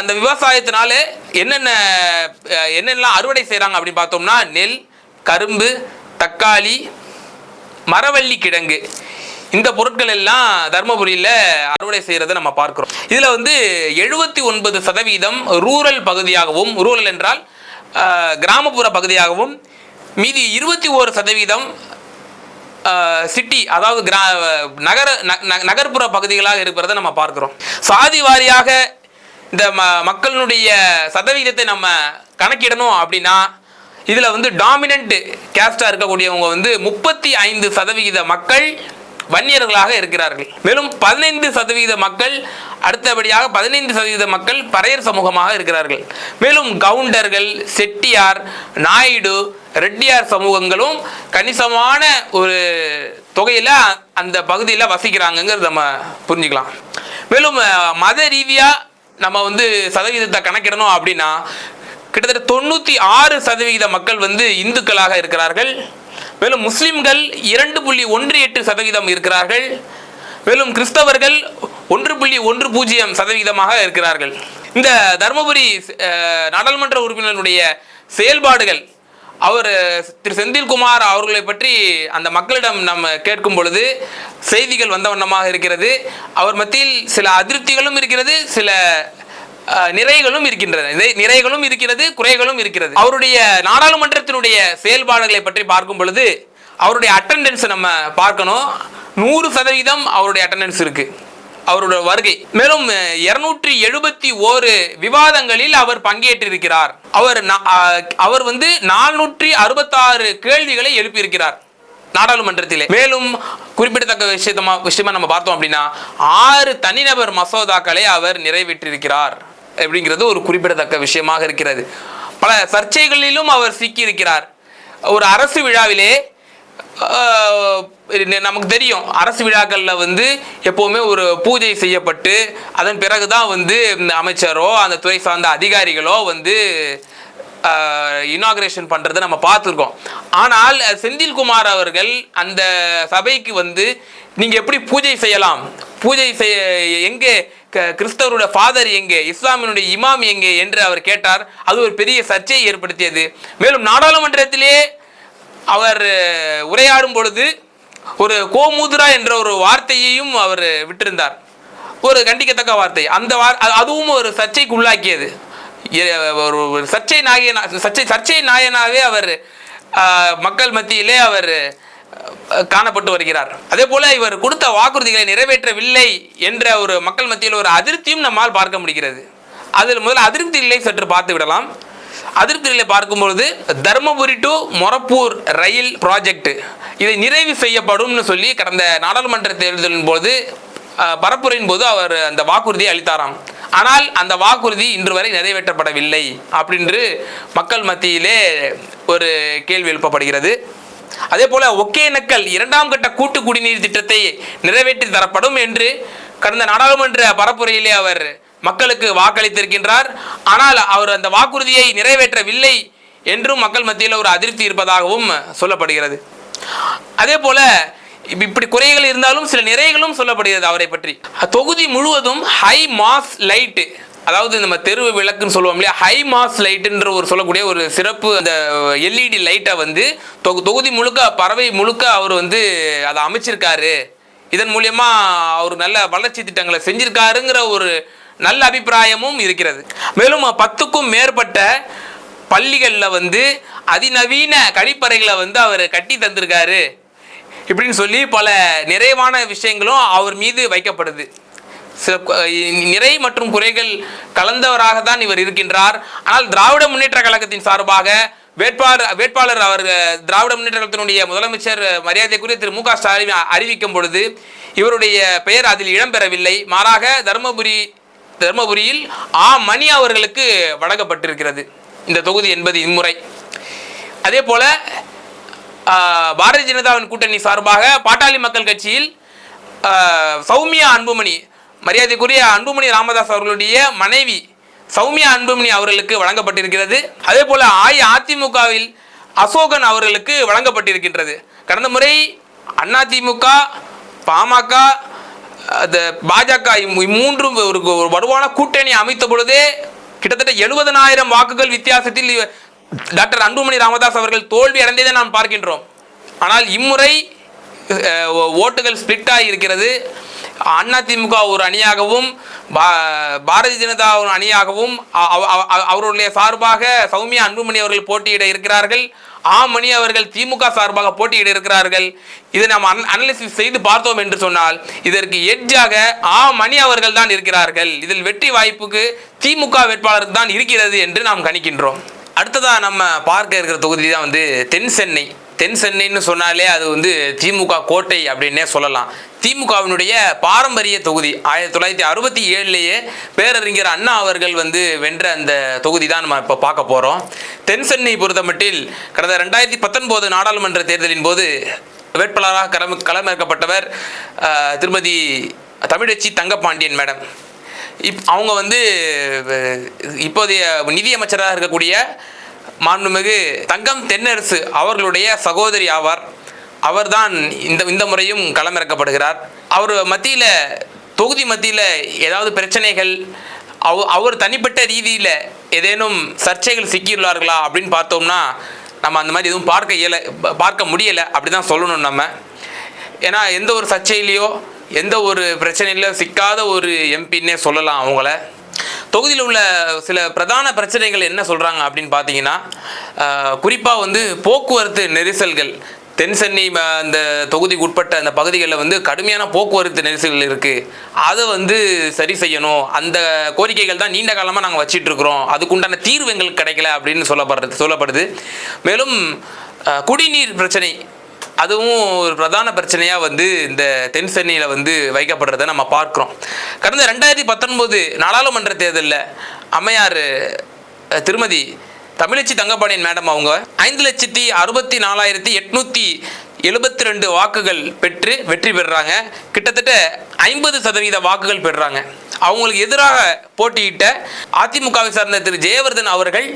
அந்த விவசாயத்தினால என்னென்னலாம் அறுவடை செய்கிறாங்க அப்படின்னு பார்த்தோம்னா நெல், கரும்பு, தக்காளி, மரவள்ளி கிழங்கு, இந்த பொருட்கள் எல்லாம் தர்மபுரியில் அறுவடை செய்கிறத நம்ம பார்க்குறோம். இதில் வந்து 79% ரூரல் பகுதியாகவும், ரூரல் என்றால் கிராமப்புற பகுதியாகவும், மீதி 21% சிட்டி அதாவது நகர்ப்புற பகுதிகளாக இருக்கிறத நம்ம பார்க்குறோம். சாதி வாரியாக இந்த மக்களுடைய சதவீதத்தை நம்ம கணக்கிடணும் அப்படின்னா இதில் வந்து டாமினன்ட் கேஸ்டாக இருக்கக்கூடியவங்க வந்து 35% மக்கள் வன்னியர்களாக இருக்கிறார்கள். மேலும் 15% மக்கள், அடுத்தபடியாக 15% மக்கள் பறையர் சமூகமாக இருக்கிறார்கள். மேலும் கவுண்டர்கள், செட்டியார், நாயுடு, ரெட்டியார் சமூகங்களும் கணிசமான ஒரு தொகையில் அந்த பகுதியில் வசிக்கிறாங்கங்கிறது நம்ம புரிஞ்சுக்கலாம். மேலும் மத ரீதியாக நம்ம வந்து சதவீதத்தை கணக்கிடணும் அப்படின்னா கிட்டத்தட்ட 96% மக்கள் வந்து இந்துக்களாக இருக்கிறார்கள். மேலும் முஸ்லிம்கள் 2.18% இருக்கிறார்கள். மேலும் கிறிஸ்தவர்கள் 1.10% இருக்கிறார்கள். இந்த தர்மபுரி நாடாளுமன்ற உறுப்பினருடைய செயல்பாடுகள், அவர் திரு செந்தில்குமார் அவர்களை பற்றி அந்த மக்களிடம் நம்ம கேட்கும் பொழுது செய்திகள் வந்த வண்ணமாக இருக்கிறது. அவர் மத்தியில் சில அதிருப்திகளும் இருக்கிறது, சில நிறைகளும் இருக்கின்றன. நிறைகளும் இருக்கிறது, குறைகளும் இருக்கிறது. அவருடைய நாடாளுமன்றத்தினுடைய செயல்பாடுகளை பற்றி பார்க்கும் பொழுது அவருடைய அட்டெண்டன்ஸ் நம்ம பார்க்கணும். 100% அவருடைய அட்டெண்டன்ஸ் இருக்கு, அவருடைய வருகை. மேலும் 271 விவாதங்களில் அவர் பங்கேற்றிருக்கிறார். அவர் வந்து 466 கேள்விகளை எழுப்பியிருக்கிறார் நாடாளுமன்றத்திலே. மேலும் குறிப்பிடத்தக்க விஷயமா நம்ம பார்த்தோம் அப்படின்னா 6 தனிநபர் மசோதாக்களை அவர் நிறைவேற்றியிருக்கிறார் அப்படிங்கிறது ஒரு குறிப்பிடத்தக்க விஷயமாக இருக்கிறது. பல சர்ச்சைகளிலும் அவர் சிக்கி இருக்கிறார். ஒரு அரசு விழாவிலே நமக்கு தெரியும் அரசு விழாக்களில் வந்து எப்போவுமே ஒரு பூஜை செய்யப்பட்டு அதன் பிறகு தான் வந்து அமைச்சரோ அந்த துறை சார்ந்த அதிகாரிகளோ வந்து இனாகிரேஷன் பண்ணுறதை நம்ம பார்த்துருக்கோம். ஆனால் செந்தில்குமார் அவர்கள் அந்த சபைக்கு வந்து நீங்கள் எப்படி பூஜை செய்யலாம், பூஜை செய்ய எங்கே கிறிஸ்தவருடைய ஃபாதர் எங்கே, இஸ்லாமியனுடைய இமாம் எங்கே என்று அவர் கேட்டார். அது ஒரு பெரிய சர்ச்சையை ஏற்படுத்தியது. மேலும் நாடாளுமன்றத்திலே அவர் உரையாடும் பொழுது ஒரு கோமுத்ரா என்ற ஒரு வார்த்தையையும் அவர் விட்டிருந்தார், ஒரு கண்டிக்கத்தக்க வார்த்தை. அந்த அதுவும் ஒரு சர்ச்சைக்கு உள்ளாக்கியது. ஒரு சர்ச்சை நாயனாவே அவர் மக்கள் மத்தியிலே அவர் காணப்பட்டு வருகிறார். அதே போல இவர் கொடுத்த வாக்குறுதிகளை நிறைவேற்றவில்லை என்ற ஒரு மக்கள் மத்தியில் ஒரு அதிருப்தியும் நம்மால் பார்க்க முடிகிறது. அதில் முதல் அதிருப்திகளை சற்று பார்த்து விடலாம். அதிருப்திகளை பார்க்கும்பொழுது Dharmapuri to Morappur rail project இதை நிறைவு செய்யப்படும்னு சொல்லி கடந்த நாடாளுமன்ற தேர்தலின் போது பரப்புரையின் போது அவர் அந்த வாக்குறுதியை அளித்தாராம். ஆனால் அந்த வாக்குறுதி இன்று வரை நிறைவேற்றப்படவில்லை அப்படின்று மக்கள் மத்தியிலே ஒரு கேள்வி எழுப்பப்படுகிறது. அதே போல ஒகேனக்கல் 2ஆம் கட்ட கூட்டு குடிநீர் திட்டத்தை நிறைவேற்றி தரப்படும் என்று கடந்த நாடாளுமன்ற பரப்புரையிலே அவர் மக்களுக்கு வாக்களித்திருக்கின்றார். ஆனால் அவர் அந்த வாக்குறுதியை நிறைவேற்றவில்லை என்றும் மக்கள் மத்தியில் ஒரு அதிருப்தி இருப்பதாகவும் சொல்லப்படுகிறது. அதே போல இப்படி குறைகள் இருந்தாலும் சில நிறைகளும் சொல்லப்படுகிறது அவரை பற்றி. தொகுதி முழுவதும் ஹை மாஸ் லைட்டு, அதாவது நம்ம தெரு விளக்குன்னு சொல்லுவோம் இல்லையா, ஹை மாஸ் லைட்டுன்ற ஒரு சொல்லக்கூடிய ஒரு சிறப்பு அந்த எல்இடி லைட்டை வந்து தொகுதி முழுக்க பறவை முழுக்க அவர் வந்து அதை அமைச்சிருக்காரு. இதன் மூலியமா அவர் நல்ல வளர்ச்சி திட்டங்களை செஞ்சிருக்காருங்கிற ஒரு நல்ல அபிப்பிராயமும் இருக்கிறது. மேலும் 10க்கும் மேற்பட்ட பள்ளிகளில் வந்து அதிநவீன கழிப்பறைகளை வந்து அவர் கட்டி தந்திருக்காரு இப்படின்னு சொல்லி பல நிறைவான விஷயங்களும் அவர் மீது வைக்கப்படுது. நிறை மற்றும் குறைகள் கலந்தவராக தான் இவர் இருக்கின்றார். ஆனால் திராவிட முன்னேற்ற கழகத்தின் சார்பாக வேட்பாளர் அவர் திராவிட முன்னேற்ற கழகத்தினுடைய முதலமைச்சர் மரியாதைக்குரிய திரு மு க ஸ்டாலின் அறிவிக்கும் பொழுது இவருடைய பெயர் அதில் இடம்பெறவில்லை. மாறாக தர்மபுரியில் மணி அவர்களுக்கு வழங்கப்பட்டிருக்கிறது இந்த தொகுதி என்பது இம்முறை. அதே போல பாரதிய ஜனதாவின் கூட்டணி சார்பாக பாட்டாளி மக்கள் கட்சியில் சௌமியா அன்புமணி, மரியாதைக்குரிய அன்புமணி ராமதாஸ் அவர்களுடைய மனைவி சௌமியா அன்புமணி அவர்களுக்கு வழங்கப்பட்டிருக்கிறது. அதே போல அஇஅதிமுகவில் அசோகன் அவர்களுக்கு வழங்கப்பட்டிருக்கின்றது. கடந்த முறை அதிமுக, பாமக, பாஜக இம்மூன்றும் ஒரு வலுவான கூட்டணி அமைத்த பொழுதே கிட்டத்தட்ட 70,000 வாக்குகள் வித்தியாசத்தில் டாக்டர் அன்புமணி ராமதாஸ் அவர்கள் தோல்வி அடைந்ததை நாம் பார்க்கின்றோம். ஆனால் இம்முறை ஓட்டுகள் ஸ்பிளிட் ஆகி இருக்கிறது. அதிமுக ஒரு அணியாகவும் பாரதிய ஜனதா ஒரு அணியாகவும் அவருடைய சார்பாக சௌமியா அன்புமணி அவர்கள் போட்டியிட இருக்கிறார்கள். மணி அவர்கள் திமுக சார்பாக போட்டியிட இருக்கிறார்கள். இதை நாம் அனலிசிஸ் செய்து பார்த்தோம் என்று சொன்னால் இதற்கு எட்ஜாக மணி அவர்கள் தான் இருக்கிறார்கள். இதில் வெற்றி வாய்ப்புக்கு திமுக வேட்பாளருக்கு தான் இருக்கிறது என்று நாம் கணிக்கின்றோம். அடுத்ததாக நம்ம பார்க்க இருக்கிற தொகுதி தான் வந்து தென் சென்னை. தென் சென்னைன்னு சொன்னாலே அது வந்து திமுக கோட்டை அப்படின்னே சொல்லலாம். திமுகவினுடைய பாரம்பரிய தொகுதி 1967லேயே பேரறிஞர் அண்ணா அவர்கள் வந்து வென்ற அந்த தொகுதி தான் நம்ம இப்போ பார்க்க போகிறோம். தென் சென்னை பொறுத்தமட்டில் கடந்த 2019 நாடாளுமன்ற தேர்தலின் போது வேட்பாளராக களமிறக்கப்பட்டவர் திருமதி தமிழச்சி தங்கப்பாண்டியன் மேடம். அவங்க வந்து இப்போதைய நிதியமைச்சராக இருக்கக்கூடிய மாண்புமிகு தங்கம் தென்னரசு அவர்களுடைய சகோதரி ஆவார். அவர்தான் இந்த முறையும் களமிறக்கப்படுகிறார். அவர் மத்தியில் தொகுதி மத்தியில் ஏதாவது பிரச்சனைகள் அவர் தனிப்பட்ட ரீதியில் ஏதேனும் சர்ச்சைகள் சிக்கியுள்ளார்களா அப்படின்னு பார்த்தோம்னா நம்ம அந்த மாதிரி எதுவும் பார்க்க முடியலை அப்படி தான் சொல்லணும் நம்ம. ஏன்னா எந்த ஒரு சர்ச்சையிலையோ எந்த ஒரு பிரச்சனையில சிக்காத ஒரு எம்பின்னே சொல்லலாம் அவங்கள. தொகுதியில் உள்ள சில பிரதான பிரச்சனைகள் என்ன சொல்கிறாங்க அப்படின்னு பார்த்தீங்கன்னா, குறிப்பாக வந்து போக்குவரத்து நெரிசல்கள். தென் சென்னை அந்த தொகுதிக்கு உட்பட்ட அந்த பகுதிகளில் வந்து கடுமையான போக்குவரத்து நெரிசல்கள் இருக்குது. அதை வந்து சரி செய்யணும். அந்த கோரிக்கைகள் தான் நீண்ட காலமாக நாங்கள் வச்சிட்ருக்குறோம். அதுக்குண்டான தீர்வு எங்களுக்கு கிடைக்கல அப்படின்னு சொல்லப்படுது. மேலும் குடிநீர் பிரச்சனை அதுவும் ஒரு பிரதான பிரச்சனையாக வந்து இந்த தென் சென்னையில் வந்து வைக்கப்படுறதை நம்ம பார்க்குறோம். கடந்த 2019 நாடாளுமன்ற தேர்தலில் அம்மையார் திருமதி தமிழச்சி தங்கப்பாண்டியன் மேடம் அவங்க 5,64,870 72 வாக்குகள் பெற்று வெற்றி பெறுறாங்க. கிட்டத்தட்ட 50% வாக்குகள் பெறுறாங்க. அவங்களுக்கு எதிராக போட்டியிட்ட அதிமுகவை சார்ந்த திரு ஜெயவர்தன் அவர்கள்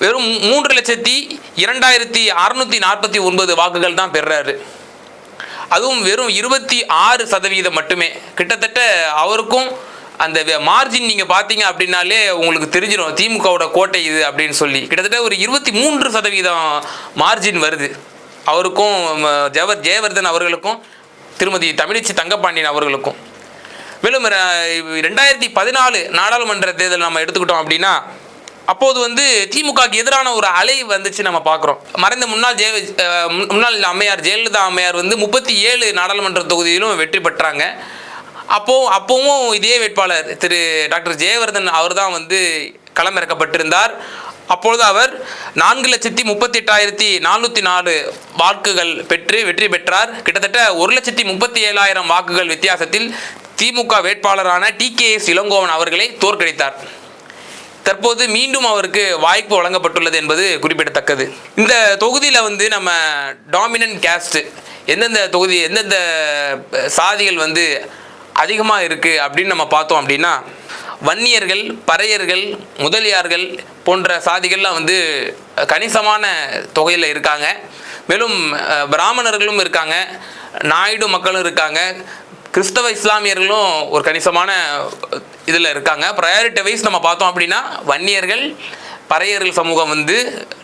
வெறும் 3,02,649 வாக்குகள் தான் பெறுறாரு. அதுவும் வெறும் 26% மட்டுமே. கிட்டத்தட்ட அவருக்கும் அந்த மார்ஜின் நீங்கள் பார்த்தீங்க அப்படின்னாலே உங்களுக்கு தெரிஞ்சிடும் திமுகவோட கோட்டை இது அப்படின்னு சொல்லி. கிட்டத்தட்ட ஒரு 23% மார்ஜின் வருது அவருக்கும் ஜெயவர்தன் அவர்களுக்கும் திருமதி தமிழிச்சி தங்கப்பாண்டியன் அவர்களுக்கும். மேலும் 2014 நாடாளுமன்ற தேர்தல் நம்ம எடுத்துக்கிட்டோம் அப்படின்னா அப்போது வந்து திமுகவுக்கு எதிரான ஒரு அலை வந்துச்சு நம்ம பார்க்குறோம். மறைந்த முன்னாள் அம்மையார் ஜெயலலிதா அம்மையார் வந்து 37 நாடாளுமன்ற தொகுதியிலும் வெற்றி பெற்றாங்க. அப்போவும் இதே வேட்பாளர் திரு டாக்டர் ஜெயவர்தன் அவர் தான் வந்து களமிறக்கப்பட்டிருந்தார். அப்பொழுது அவர் 4,38,404 வாக்குகள் பெற்று வெற்றி பெற்றார். கிட்டத்தட்ட 1,37,000 வாக்குகள் வித்தியாசத்தில் திமுக வேட்பாளரான TKS இளங்கோவன் அவர்களை தோற்கடித்தார். தற்போது மீண்டும் அவருக்கு வாய்ப்பு வழங்கப்பட்டுள்ளது என்பது குறிப்பிடத்தக்கது. இந்த தொகுதியில் வந்து நம்ம டாமினன்ட் கேஸ்ட் எந்தெந்த சாதிகள் வந்து அதிகமாக இருக்குது அப்படின்னு நம்ம பார்த்தோம் அப்படின்னா வன்னியர்கள், பறையர்கள், முதலியார்கள் போன்ற சாதிகள்லாம் வந்து கணிசமான தொகையில் இருக்காங்க. மேலும் பிராமணர்களும் இருக்காங்க, நாயுடு மக்களும் இருக்காங்க, கிறிஸ்தவ இஸ்லாமியர்களும் ஒரு கணிசமான இதில் இருக்காங்க. ப்ரையாரிட்டி வைஸ் நம்ம பார்த்தோம் அப்படின்னா வன்னியர்கள், பறையர்கள் சமூகம் வந்து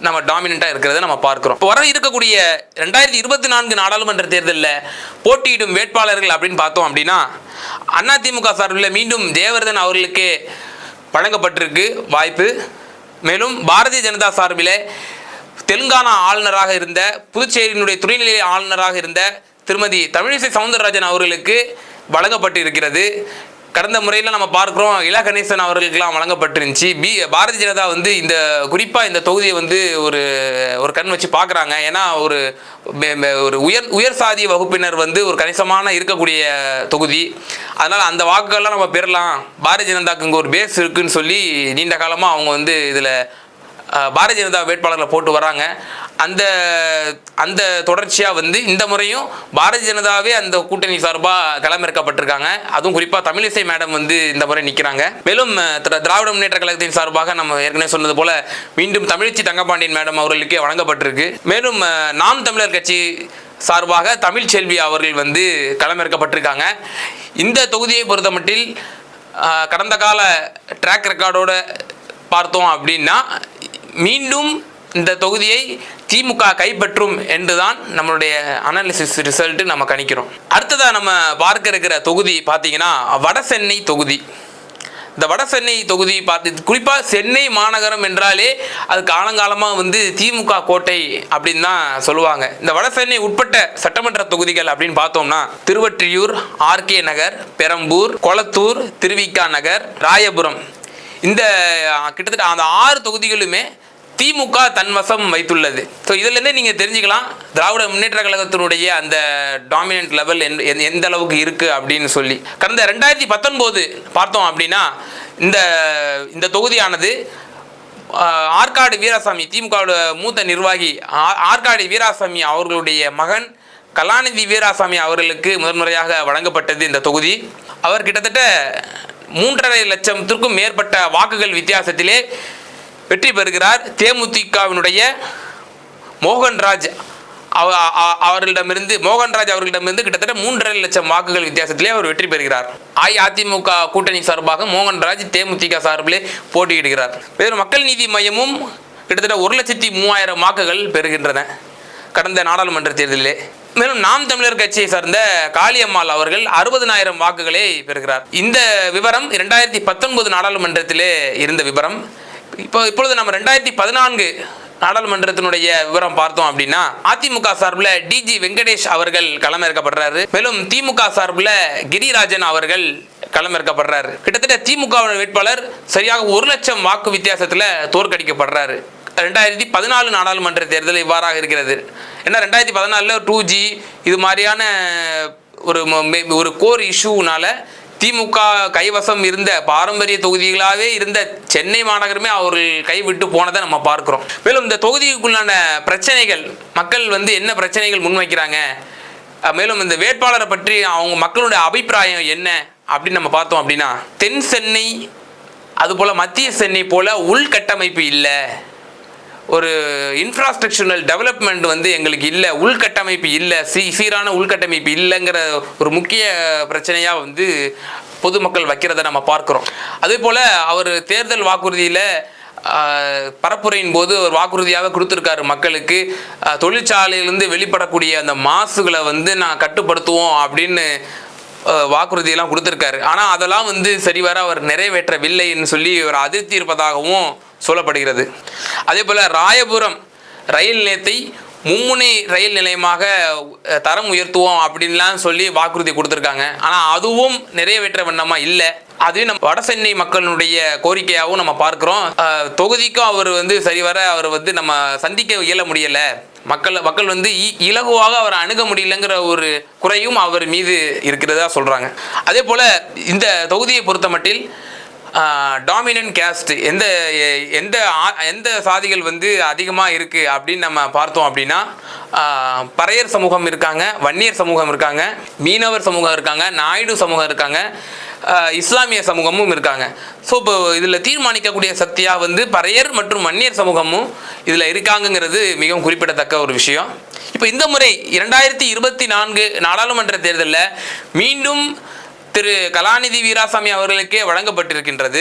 நம்ம டாமினண்ட்டாக இருக்கிறத நம்ம பார்க்குறோம். இப்போ வர இருக்கக்கூடிய 2024 நாடாளுமன்ற தேர்தலில் போட்டியிடும் வேட்பாளர்கள் அப்படின்னு பார்த்தோம் அப்படின்னா அதிமுக சார்பில் மீண்டும் ஜெயவர்தன் அவர்களுக்கு வழங்கப்பட்டிருக்கு வாய்ப்பு. மேலும் பாரதிய ஜனதா சார்பில் தெலுங்கானா ஆளுநராக இருந்த, புதுச்சேரியினுடைய துணைநிலை ஆளுநராக இருந்த திருமதி தமிழிசை சவுந்தரராஜன் அவர்களுக்கு வழங்கப்பட்டு இருக்கிறது. கடந்த முறையில் நம்ம பார்க்குறோம் இலா கணேசன் அவர்களுக்கெல்லாம் வழங்கப்பட்டிருந்துச்சு. பாரதிய ஜனதா வந்து இந்த குறிப்பாக இந்த தொகுதியை வந்து ஒரு கண் வச்சு பார்க்குறாங்க. ஏன்னா ஒரு உயர் சாதி வகுப்பினர் வந்து ஒரு கணிசமான இருக்கக்கூடிய தொகுதி. அதனால் அந்த வாக்குகள்லாம் நம்ம பெறலாம், பாரதிய ஜனதாவுக்கு இங்கே ஒரு பேஸ் இருக்குதுன்னு சொல்லி நீண்ட காலமாக அவங்க வந்து இதில் பாரதிய ஜனதா வேட்பாளர்களை போட்டு வராங்க. அந்த தொடர்ச்சியாக வந்து இந்த முறையும் பாரதிய ஜனதாவே அந்த கூட்டணி சார்பாக களமிறக்கப்பட்டிருக்காங்க. அதுவும் குறிப்பாக தமிழிசை மேடம் வந்து இந்த முறை நிற்கிறாங்க. மேலும் திராவிட முன்னேற்ற கழகத்தின் சார்பாக நம்ம ஏற்கனவே சொன்னது போல மீண்டும் தமிழிச்சி தங்கப்பாண்டியன் மேடம் அவர்களுக்கே வழங்கப்பட்டிருக்கு. மேலும் நாம் தமிழர் கட்சி சார்பாக தமிழ்ச்செல்வி அவர்கள் வந்து களமிறக்கப்பட்டிருக்காங்க. இந்த தொகுதியை பொறுத்தமட்டில் கடந்த கால ட்ராக் ரெக்கார்டோடு பார்த்தோம் அப்படின்னா மீண்டும் இந்த தொகுதியை திமுக கைப்பற்றும் என்றுதான் நம்மளுடைய அனாலிசிஸ் ரிசல்ட் நம்ம கணிக்கிறோம். அடுத்ததாக நம்ம பார்க்க இருக்கிற தொகுதி பார்த்தீங்கன்னா வட சென்னை தொகுதி. இந்த வட சென்னை தொகுதி குறிப்பாக சென்னை மாநகரம் என்றாலே அது காலங்காலமாக வந்து திமுக கோட்டை அப்படின்னு தான் சொல்லுவாங்க. இந்த வட சென்னை உட்பட்ட சட்டமன்ற தொகுதிகள் அப்படின்னு பார்த்தோம்னா திருவொற்றியூர், RK நகர், பெரம்பூர், கொளத்தூர், திருவிக நகர், ராயபுரம், இந்த கிட்டத்தட்ட அந்த 6 தொகுதிகளுமே திமுக தன்வசம் வைத்துள்ளது. ஸோ இதிலேருந்தே நீங்கள் தெரிஞ்சுக்கலாம் திராவிட முன்னேற்ற கழகத்தினுடைய அந்த டாமினன்ட் லெவல் எந்த அளவுக்கு இருக்குது அப்படின்னு சொல்லி. கடந்த 2019 பார்த்தோம் அப்படின்னா இந்த தொகுதியானது ஆற்காடு வீராசாமி, திமுகவோட மூத்த நிர்வாகி ஆற்காடு வீராசாமி அவர்களுடைய மகன் கலாநிதி வீராசாமி அவர்களுக்கு முதன்முறையாக வழங்கப்பட்டது இந்த தொகுதி. அவர் கிட்டத்தட்ட 3.5 லட்சத்திற்கும் மேற்பட்ட வாக்குகள் வித்தியாசத்திலே வெற்றி பெறுகிறார். தேமுதிகவினுடைய மோகன்ராஜ் அவர்களிடமிருந்து கிட்டத்தட்ட 3.5 லட்சம் வாக்குகள் வித்தியாசத்திலே அவர் வெற்றி பெறுகிறார். அஇஅதிமுக கூட்டணி சார்பாக மோகன்ராஜ் தேமுதிக சார்பிலே போட்டியிடுகிறார். வேறு மக்கள் நீதி மையமும் கிட்டத்தட்ட 1,03,000 வாக்குகள் பெறுகின்றன கடந்த நாடாளுமன்ற தேர்தலிலே. மேலும் நாம் தமிழர் கட்சியை சார்ந்த காளியம்மாள் அவர்கள் 60,000 வாக்குகளை பெறுகிறார். இந்த விவரம் 2019 நாடாளுமன்றத்திலே இருந்த விவரம். இப்பொழுது நம்ம 2014 நாடாளுமன்றத்தினுடைய விவரம் பார்த்தோம் அப்படின்னா அதிமுக சார்பில் DG வெங்கடேஷ் அவர்கள் களமிறக்கப்படுறாரு. மேலும் திமுக சார்பில் கிரிராஜன் அவர்கள் களமிறக்கப்படுறாரு. கிட்டத்தட்ட திமுக வேட்பாளர் சரியாக 1 லட்சம் வாக்கு வித்தியாசத்தில் தோற்கடிக்கப்படுறாரு. 2014 நாடாளுமன்ற தேர்தல் இவ்வாறாக இருக்கிறது. ஏன்னா 2014 2G இது மாதிரியான ஒரு கோர் இஷ்யூனால திமுக கைவசம் இருந்த பாரம்பரிய தொகுதிகளாகவே இருந்த சென்னை மாநகரமே அவர்கள் கைவிட்டு போனதை நம்ம பார்க்கிறோம். மேலும் இந்த தொகுதிக்குள்ளான பிரச்சனைகள், மக்கள் என்ன பிரச்சனைகள் முன்வைக்கிறாங்க, மேலும் இந்த வேட்பாளரை பற்றி அவங்க மக்களுடைய அபிப்பிராயம் என்ன அப்படின்னு நம்ம பார்த்தோம் அப்படின்னா, தென் சென்னை அதுபோல் மத்திய சென்னை போல் உள்கட்டமைப்பு இல்லை, ஒரு இன்ஃப்ராஸ்ட்ரக்சரல் டெவலப்மெண்ட் எங்களுக்கு இல்லை, உள்கட்டமைப்பு இல்லை, சீரான உள்கட்டமைப்பு இல்லைங்கிற ஒரு முக்கிய பிரச்சனையாக பொதுமக்கள் வைக்கிறத நம்ம பார்க்குறோம். அதே போல் அவர் தேர்தல் வாக்குறுதியில் பரப்புரையின் போது ஒரு வாக்குறுதியாக கொடுத்துருக்காரு மக்களுக்கு, தொழிற்சாலையிலிருந்து வெளிப்படக்கூடிய அந்த மாசுகளை நான் கட்டுப்படுத்துவோம் அப்படின்னு வாக்குறுதியெல்லாம் கொடுத்துருக்காரு. ஆனால் அதெல்லாம் சரிவர அவர் நிறைவேற்றவில்லைன்னு சொல்லி ஒரு அதிருப்தி இருப்பதாகவும் சொல்லப்படுகிறது. அதே போல் ராயபுரம் ரயில் நிலையத்தை மும்முனை ரயில் நிலையமாக தரம் உயர்த்துவோம் அப்படின்லாம் சொல்லி வாக்குறுதி கொடுத்துருக்காங்க. ஆனால் அதுவும் நிறைவேற்ற வண்ணமாக இல்லை. அது நம்ம வட சென்னை மக்களுடைய கோரிக்கையாகவும் நம்ம பார்க்குறோம். தொகுதிக்கும் அவர் சரிவர அவர் நம்ம சந்திக்க இயல முடியலை, மக்கள் இலகுவாக அவரை அணுக முடியலங்கிற ஒரு குறையும் அவர் மீது இருக்கிறதா சொல்கிறாங்க. அதே போல் இந்த தொகுதியை பொறுத்த மட்டில் டாமினன்ட் கேஸ்ட் எந்த சாதிகள் அதிகமாக இருக்குது அப்படின்னு நம்ம பார்த்தோம் அப்படின்னா, பறையர் சமூகம் இருக்காங்க, வன்னியர் சமூகம் இருக்காங்க, மீனவர் சமூகம் இருக்காங்க, நாயுடு சமூகம் இருக்காங்க, இஸ்லாமிய சமூகமும் இருக்காங்க. ஸோ இப்போ இதில் தீர்மானிக்கக்கூடிய சக்தியாக பறையர் மற்றும் வன்னியர் சமூகமும் இதில் இருக்காங்கங்கிறது மிகவும் குறிப்பிடத்தக்க ஒரு விஷயம். இப்போ இந்த முறை 2024 நாடாளுமன்ற தேர்தலில் மீண்டும் திரு கலாநிதி வீராசாமி அவர்களுக்கே வழங்கப்பட்டிருக்கின்றது.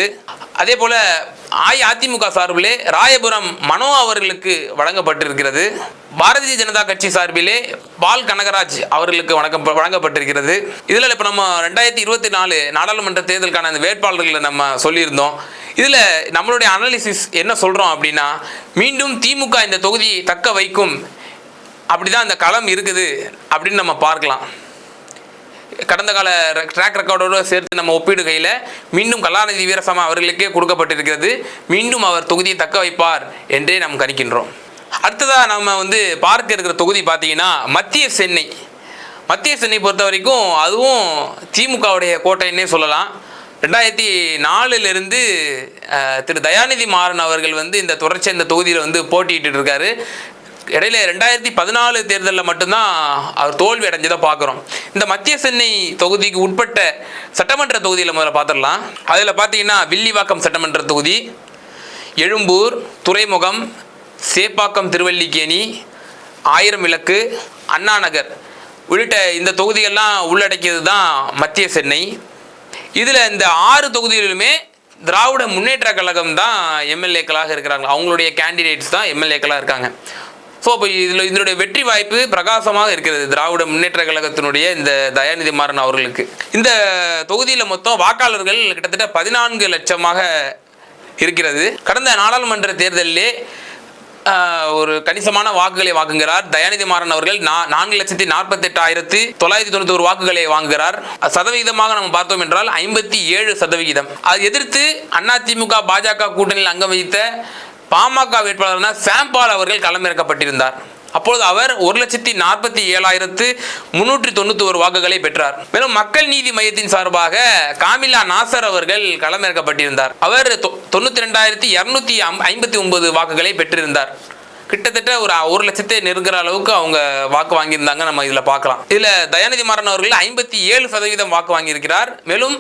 அதே போல் அஇஅதிமுக சார்பிலே ராயபுரம் மனோ அவர்களுக்கு வழங்கப்பட்டிருக்கிறது. பாரதிய ஜனதா கட்சி சார்பிலே பால் கனகராஜ் அவர்களுக்கு வழங்கப்பட்டிருக்கிறது. இதில் இப்போ நம்ம 2024 நாடாளுமன்ற தேர்தலுக்கான அந்த வேட்பாளர்களை நம்ம சொல்லியிருந்தோம். இதில் நம்மளுடைய அனாலிசிஸ் என்ன சொல்கிறோம் அப்படின்னா, மீண்டும் திமுக இந்த தொகுதியை தக்க வைக்கும், அப்படிதான் இந்த களம் இருக்குது அப்படின்னு நம்ம பார்க்கலாம். கடந்த கால ட்ராக் ரெக்கார்டோடு சேர்த்து நம்ம ஒப்பிடுகையில் மீண்டும் கலாநிதி வீராசாமி அவர்களுக்கே கொடுக்கப்பட்டிருக்கிறது. மீண்டும் அவர் தொகுதியை தக்க வைப்பார் என்றே நாம் கணிக்கின்றோம். அடுத்ததாக நம்ம பார்க்க இருக்கிற தொகுதி பார்த்தீங்கன்னா மத்திய சென்னை. மத்திய சென்னை பொறுத்த வரைக்கும் அதுவும் திமுகவுடைய கோட்டைன்னே சொல்லலாம். 2004 திரு தயாநிதி மாறன் அவர்கள் இந்த தொடர்ச்சி இந்த தொகுதியில் போட்டிட்டு இருக்காரு. இடையில 2014 தேர்தலில் மட்டும்தான் அவர் தோல்வி அடைஞ்சதை பார்க்குறோம். இந்த மத்திய சென்னை தொகுதிக்கு உட்பட்ட சட்டமன்ற தொகுதியில் முதல்ல பார்த்துடலாம். அதில் பார்த்தீங்கன்னா வில்லிவாக்கம் சட்டமன்ற தொகுதி, எழும்பூர், துறைமுகம், சேப்பாக்கம், திருவல்லிக்கேணி, ஆயிரம் விளக்கு, அண்ணா நகர் உள்ளிட்ட இந்த தொகுதிகள்லாம் உள்ளடக்கியது தான் மத்திய சென்னை. இதில் இந்த 6 தொகுதிகளிலுமே திராவிட முன்னேற்ற கழகம் தான் எம்எல்ஏக்களாக இருக்கிறாங்க. அவங்களுடைய கேண்டிடேட்ஸ் தான் எம்எல்ஏக்களாக இருக்காங்க. ஸோ இப்போ இதனுடைய வெற்றி வாய்ப்பு பிரகாசமாக இருக்கிறது திராவிட முன்னேற்ற கழகத்தினுடைய இந்த தயாநிதி மாறன் அவர்களுக்கு. இந்த தொகுதியில் மொத்தம் வாக்காளர்கள் கிட்டத்தட்ட 14 லட்சமாக இருக்கிறது. கடந்த நாடாளுமன்ற தேர்தலிலே ஒரு கணிசமான வாக்குகளை வாங்குகிறார் தயாநிதி மாறன் அவர்கள். 4,48,991 வாக்குகளை வாங்குகிறார். சதவிகிதமாக நம்ம பார்த்தோம் என்றால் 57%. அதை எதிர்த்து அதிமுக பாஜக கூட்டணியில் அங்கம் வகித்த பாமக வேட்பாளரான சாம்பால் அவர்கள் களமிறக்கப்பட்டிருந்தார். அப்பொழுது அவர் 1,47,391 வாக்குகளை பெற்றார். மேலும் மக்கள் நீதி மையத்தின் சார்பாக காமிலா நாசர் அவர்கள் களமிறக்கப்பட்டிருந்தார். அவர் 92,259 வாக்குகளை பெற்றிருந்தார். கிட்டத்தட்ட ஒரு 1 லட்சத்தை நெருங்குற அளவுக்கு அவங்க வாக்கு வாங்கியிருந்தாங்க. நம்ம இதில் பார்க்கலாம். இதில் தயாநிதி மாறன் அவர்கள் 57% வாக்கு வாங்கியிருக்கிறார். மேலும்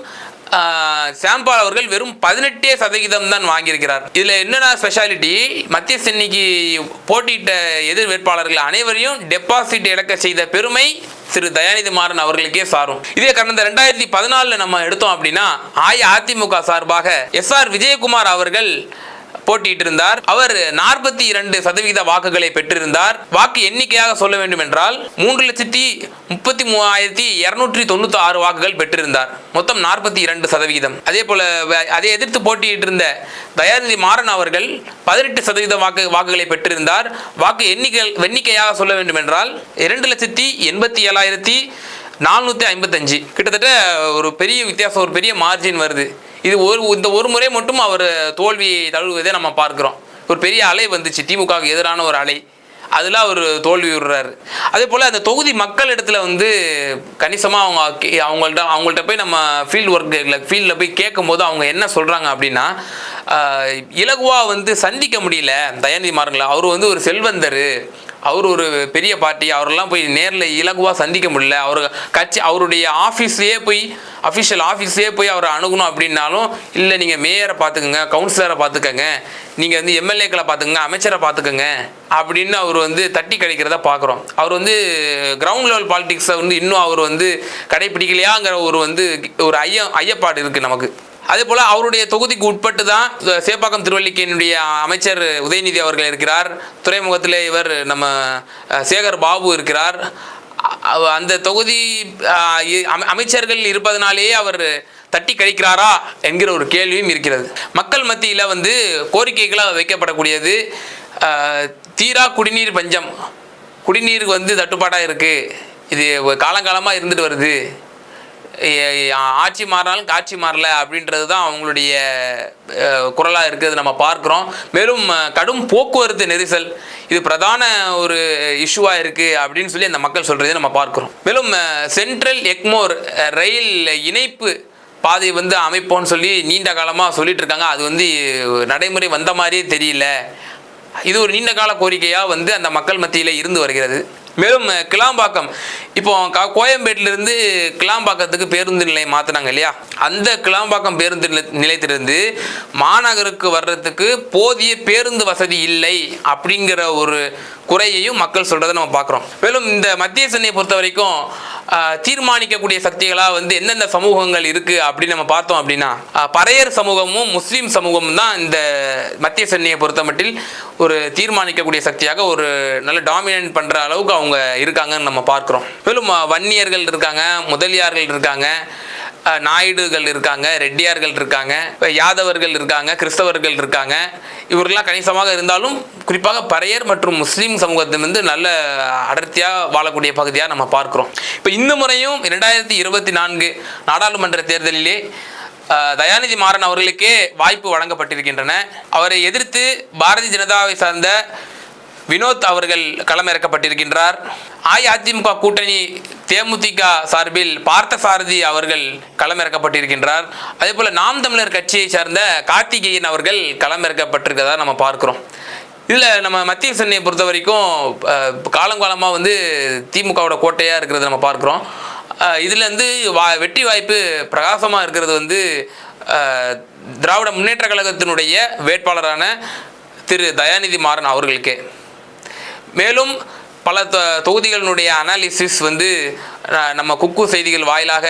சாம்பால் அவர்கள் வெறும் 18% தான் வாங்கியிருக்கிறார். இதில் என்னென்ன ஸ்பெஷாலிட்டி, மத்திய சென்னைக்கு போட்டியிட்ட எதிர் வேட்பாளர்கள் அனைவரையும் டெபாசிட் இழக்க செய்த பெருமை திரு தயாநிதி மாறன் அவர்களுக்கே சாரும். இதே கடந்த 2014 நம்ம எடுத்தோம் அப்படின்னா அஇஅதிமுக சார்பாக SR விஜயகுமார் அவர்கள் போட்டியிட்டு இருந்தார். அவர் 42% வாக்குகளை பெற்றிருந்தார். வாக்கு எண்ணிக்கையாக சொல்ல வேண்டும் என்றால் 3,33,296 வாக்குகள் பெற்றிருந்தார். மொத்தம் 42%. அதே போல அதை எதிர்த்து போட்டியிட்டு இருந்த தயாநிதி மாறன் அவர்கள் 18% வாக்குகளை பெற்றிருந்தார். வாக்கு எண்ணிக்கையாக சொல்ல வேண்டும் என்றால் 2,87,455. கிட்டத்தட்ட ஒரு பெரிய வித்தியாசம், ஒரு பெரிய மார்ஜின் வருது. இது இந்த ஒரு முறை மட்டும் அவர் தோல்வியை தழுவுவதை நம்ம பார்க்கிறோம். ஒரு பெரிய அலை வந்துச்சு, திமுகவுக்கு எதிரான ஒரு அலை. அதில் அவர் தோல்வி விடுறாரு. அதே போல் அந்த தொகுதி மக்கள் இடத்துல வந்து கணிசமாக அவங்கள்ட்ட போய் நம்ம ஃபீல்டில் போய் கேட்கும் போது அவங்க என்ன சொல்கிறாங்க அப்படின்னா, இலகுவாக வந்து சந்திக்க முடியல தயாநிதி மாறன்களை. அவர் வந்து ஒரு செல்வந்தர், அவர் ஒரு பெரிய பார்ட்டி, அவரெல்லாம் போய் நேரில் இலகுவாக சந்திக்க முடியல. அவருடைய அஃபிஷியல் ஆஃபீஸே போய் அவரை அணுகணும் அப்படின்னாலும், இல்லை நீங்கள் மேயரை பார்த்துக்கோங்க, கவுன்சிலரை பார்த்துக்கங்க, நீங்கள் வந்து எம்எல்ஏக்களை பார்த்துக்கங்க, அமைச்சரை பார்த்துக்கங்க அப்படின்னு அவர் வந்து தட்டி கழிக்கிறத பார்க்குறோம். அவர் வந்து கிரவுண்ட் லெவல் பாலிடிக்ஸை வந்து இன்னும் அவர் வந்து கடைப்பிடிக்கலையாங்கிற ஒரு ஐயப்பாடு இருக்குது நமக்கு. அதே போல் அவருடைய தொகுதிக்கு உட்பட்டு தான் சேப்பாக்கம் திருவல்லிக்கேணியுடைய அமைச்சர் உதயநிதி அவர்கள் இருக்கிறார். துறைமுகத்தில் இவர் நம்ம சேகர் பாபு இருக்கிறார். அந்த தொகுதி அமைச்சர்கள் இருப்பதனாலேயே அவர் தட்டி கழிக்கிறாரா என்கிற ஒரு கேள்வியும் இருக்கிறது. மக்கள் மத்தியில் வந்து கோரிக்கைகளாக வைக்கப்படக்கூடியது தீரா குடிநீர் பஞ்சம், குடிநீருக்கு வந்து தட்டுப்பாடாக இருக்குது, இது காலங்காலமாக இருந்துட்டு வருது, ஆட்சி மாறினாலும் காட்சி மாறல அப்படின்றது தான் அவங்களுடைய குரலாக இருக்கிறது நம்ம பார்க்குறோம். மேலும் கடும் போக்குவரத்து நெரிசல் இது பிரதான ஒரு இஷ்யூவாக இருக்குது அப்படின்னு சொல்லி அந்த மக்கள் சொல்கிறதே நம்ம பார்க்குறோம். மேலும் சென்ட்ரல் எக்மோர் ரயில் இணைப்பு பாதை வந்து அமைப்போன்னு சொல்லி நீண்ட காலமாக சொல்லிட்டு இருக்காங்க. அது வந்து நடைமுறை வந்த மாதிரியே தெரியல. இது ஒரு நீண்ட கால கோரிக்கையாக வந்து அந்த மக்கள் மத்தியில் இருந்து வருகிறது. மேலும் கிளாம்பாக்கம், இப்போ கோயம்பேட்டிலிருந்து கிளாம்பாக்கத்துக்கு பேருந்து நிலையம் மாற்றினாங்க இல்லையா, அந்த கிளாம்பாக்கம் பேருந்து நிலையத்திலிருந்து மாநகருக்கு வர்றதுக்கு போதிய பேருந்து வசதி இல்லை அப்படிங்கிற ஒரு குறையையும் மக்கள் சொல்கிறத நம்ம பார்க்குறோம். மேலும் இந்த மத்திய சென்னையை பொறுத்த வரைக்கும் தீர்மானிக்கக்கூடிய சக்திகளாக வந்து எந்தெந்த சமூகங்கள் இருக்குது அப்படின்னு நம்ம பார்த்தோம் அப்படின்னா, பறையர் சமூகமும் முஸ்லீம் சமூகமும் தான் இந்த மத்திய சென்னையை பொறுத்த மட்டில் ஒரு தீர்மானிக்கக்கூடிய சக்தியாக ஒரு நல்ல டாமினேட் பண்ணுற அளவுக்கு அவங்க இருக்காங்கன்னு நம்ம பார்க்குறோம். மேலும் வன்னியர்கள் இருக்காங்க, முதலியார்கள் இருக்காங்க, நாயுடுகள் இருக்காங்க, ரெட்டியார்கள் இருக்காங்க, யாதவர்கள் இருக்காங்க, கிறிஸ்தவர்கள் இருக்காங்க. இவர்களெலாம் கணிசமாக இருந்தாலும் குறிப்பாக பறையர் மற்றும் முஸ்லீம் சமூகத்திலிருந்து வந்து நல்ல அடர்த்தியாக வாழக்கூடிய பகுதியாக நம்ம பார்க்குறோம். இப்போ இந்த முறையும் 2024 நாடாளுமன்ற தேர்தலிலே தயாநிதி மாறன் அவர்களுக்கே வாய்ப்பு வழங்கப்பட்டிருக்கின்றன. அவரை எதிர்த்து பாரதிய ஜனதாவை சார்ந்த வினோத் அவர்கள் களமிறக்கப்பட்டிருக்கின்றார். அஇஅதிமுக கூட்டணி தேமுதிக சார்பில் பார்த்தசாரதி அவர்கள் களமிறக்கப்பட்டிருக்கின்றார். அதே போல் நாம் தமிழர் கட்சியை சார்ந்த கார்த்திகேயன் அவர்கள் களமிறக்கப்பட்டிருக்கிறதா நம்ம பார்க்குறோம். இதில் நம்ம மத்திய சென்னையை பொறுத்த வரைக்கும் காலங்காலமாக வந்து திமுகவோட கோட்டையாக இருக்கிறத நம்ம பார்க்குறோம். இதுலேருந்து வெற்றி வாய்ப்பு பிரகாசமாக இருக்கிறது வந்து திராவிட முன்னேற்ற கழகத்தினுடைய வேட்பாளரான திரு தயாநிதி மாறன் அவர்களுக்கே. மேலும் பல தொகுதிகளினுடைய அனாலிசிஸ் வந்து நம்ம குக்கு செய்திகள் வாயிலாக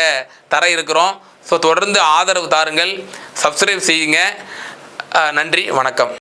தர இருக்கிறோம். ஸோ தொடர்ந்து ஆதரவு தாருங்கள், சப்ஸ்கிரைப் செய்யுங்க. நன்றி, வணக்கம்.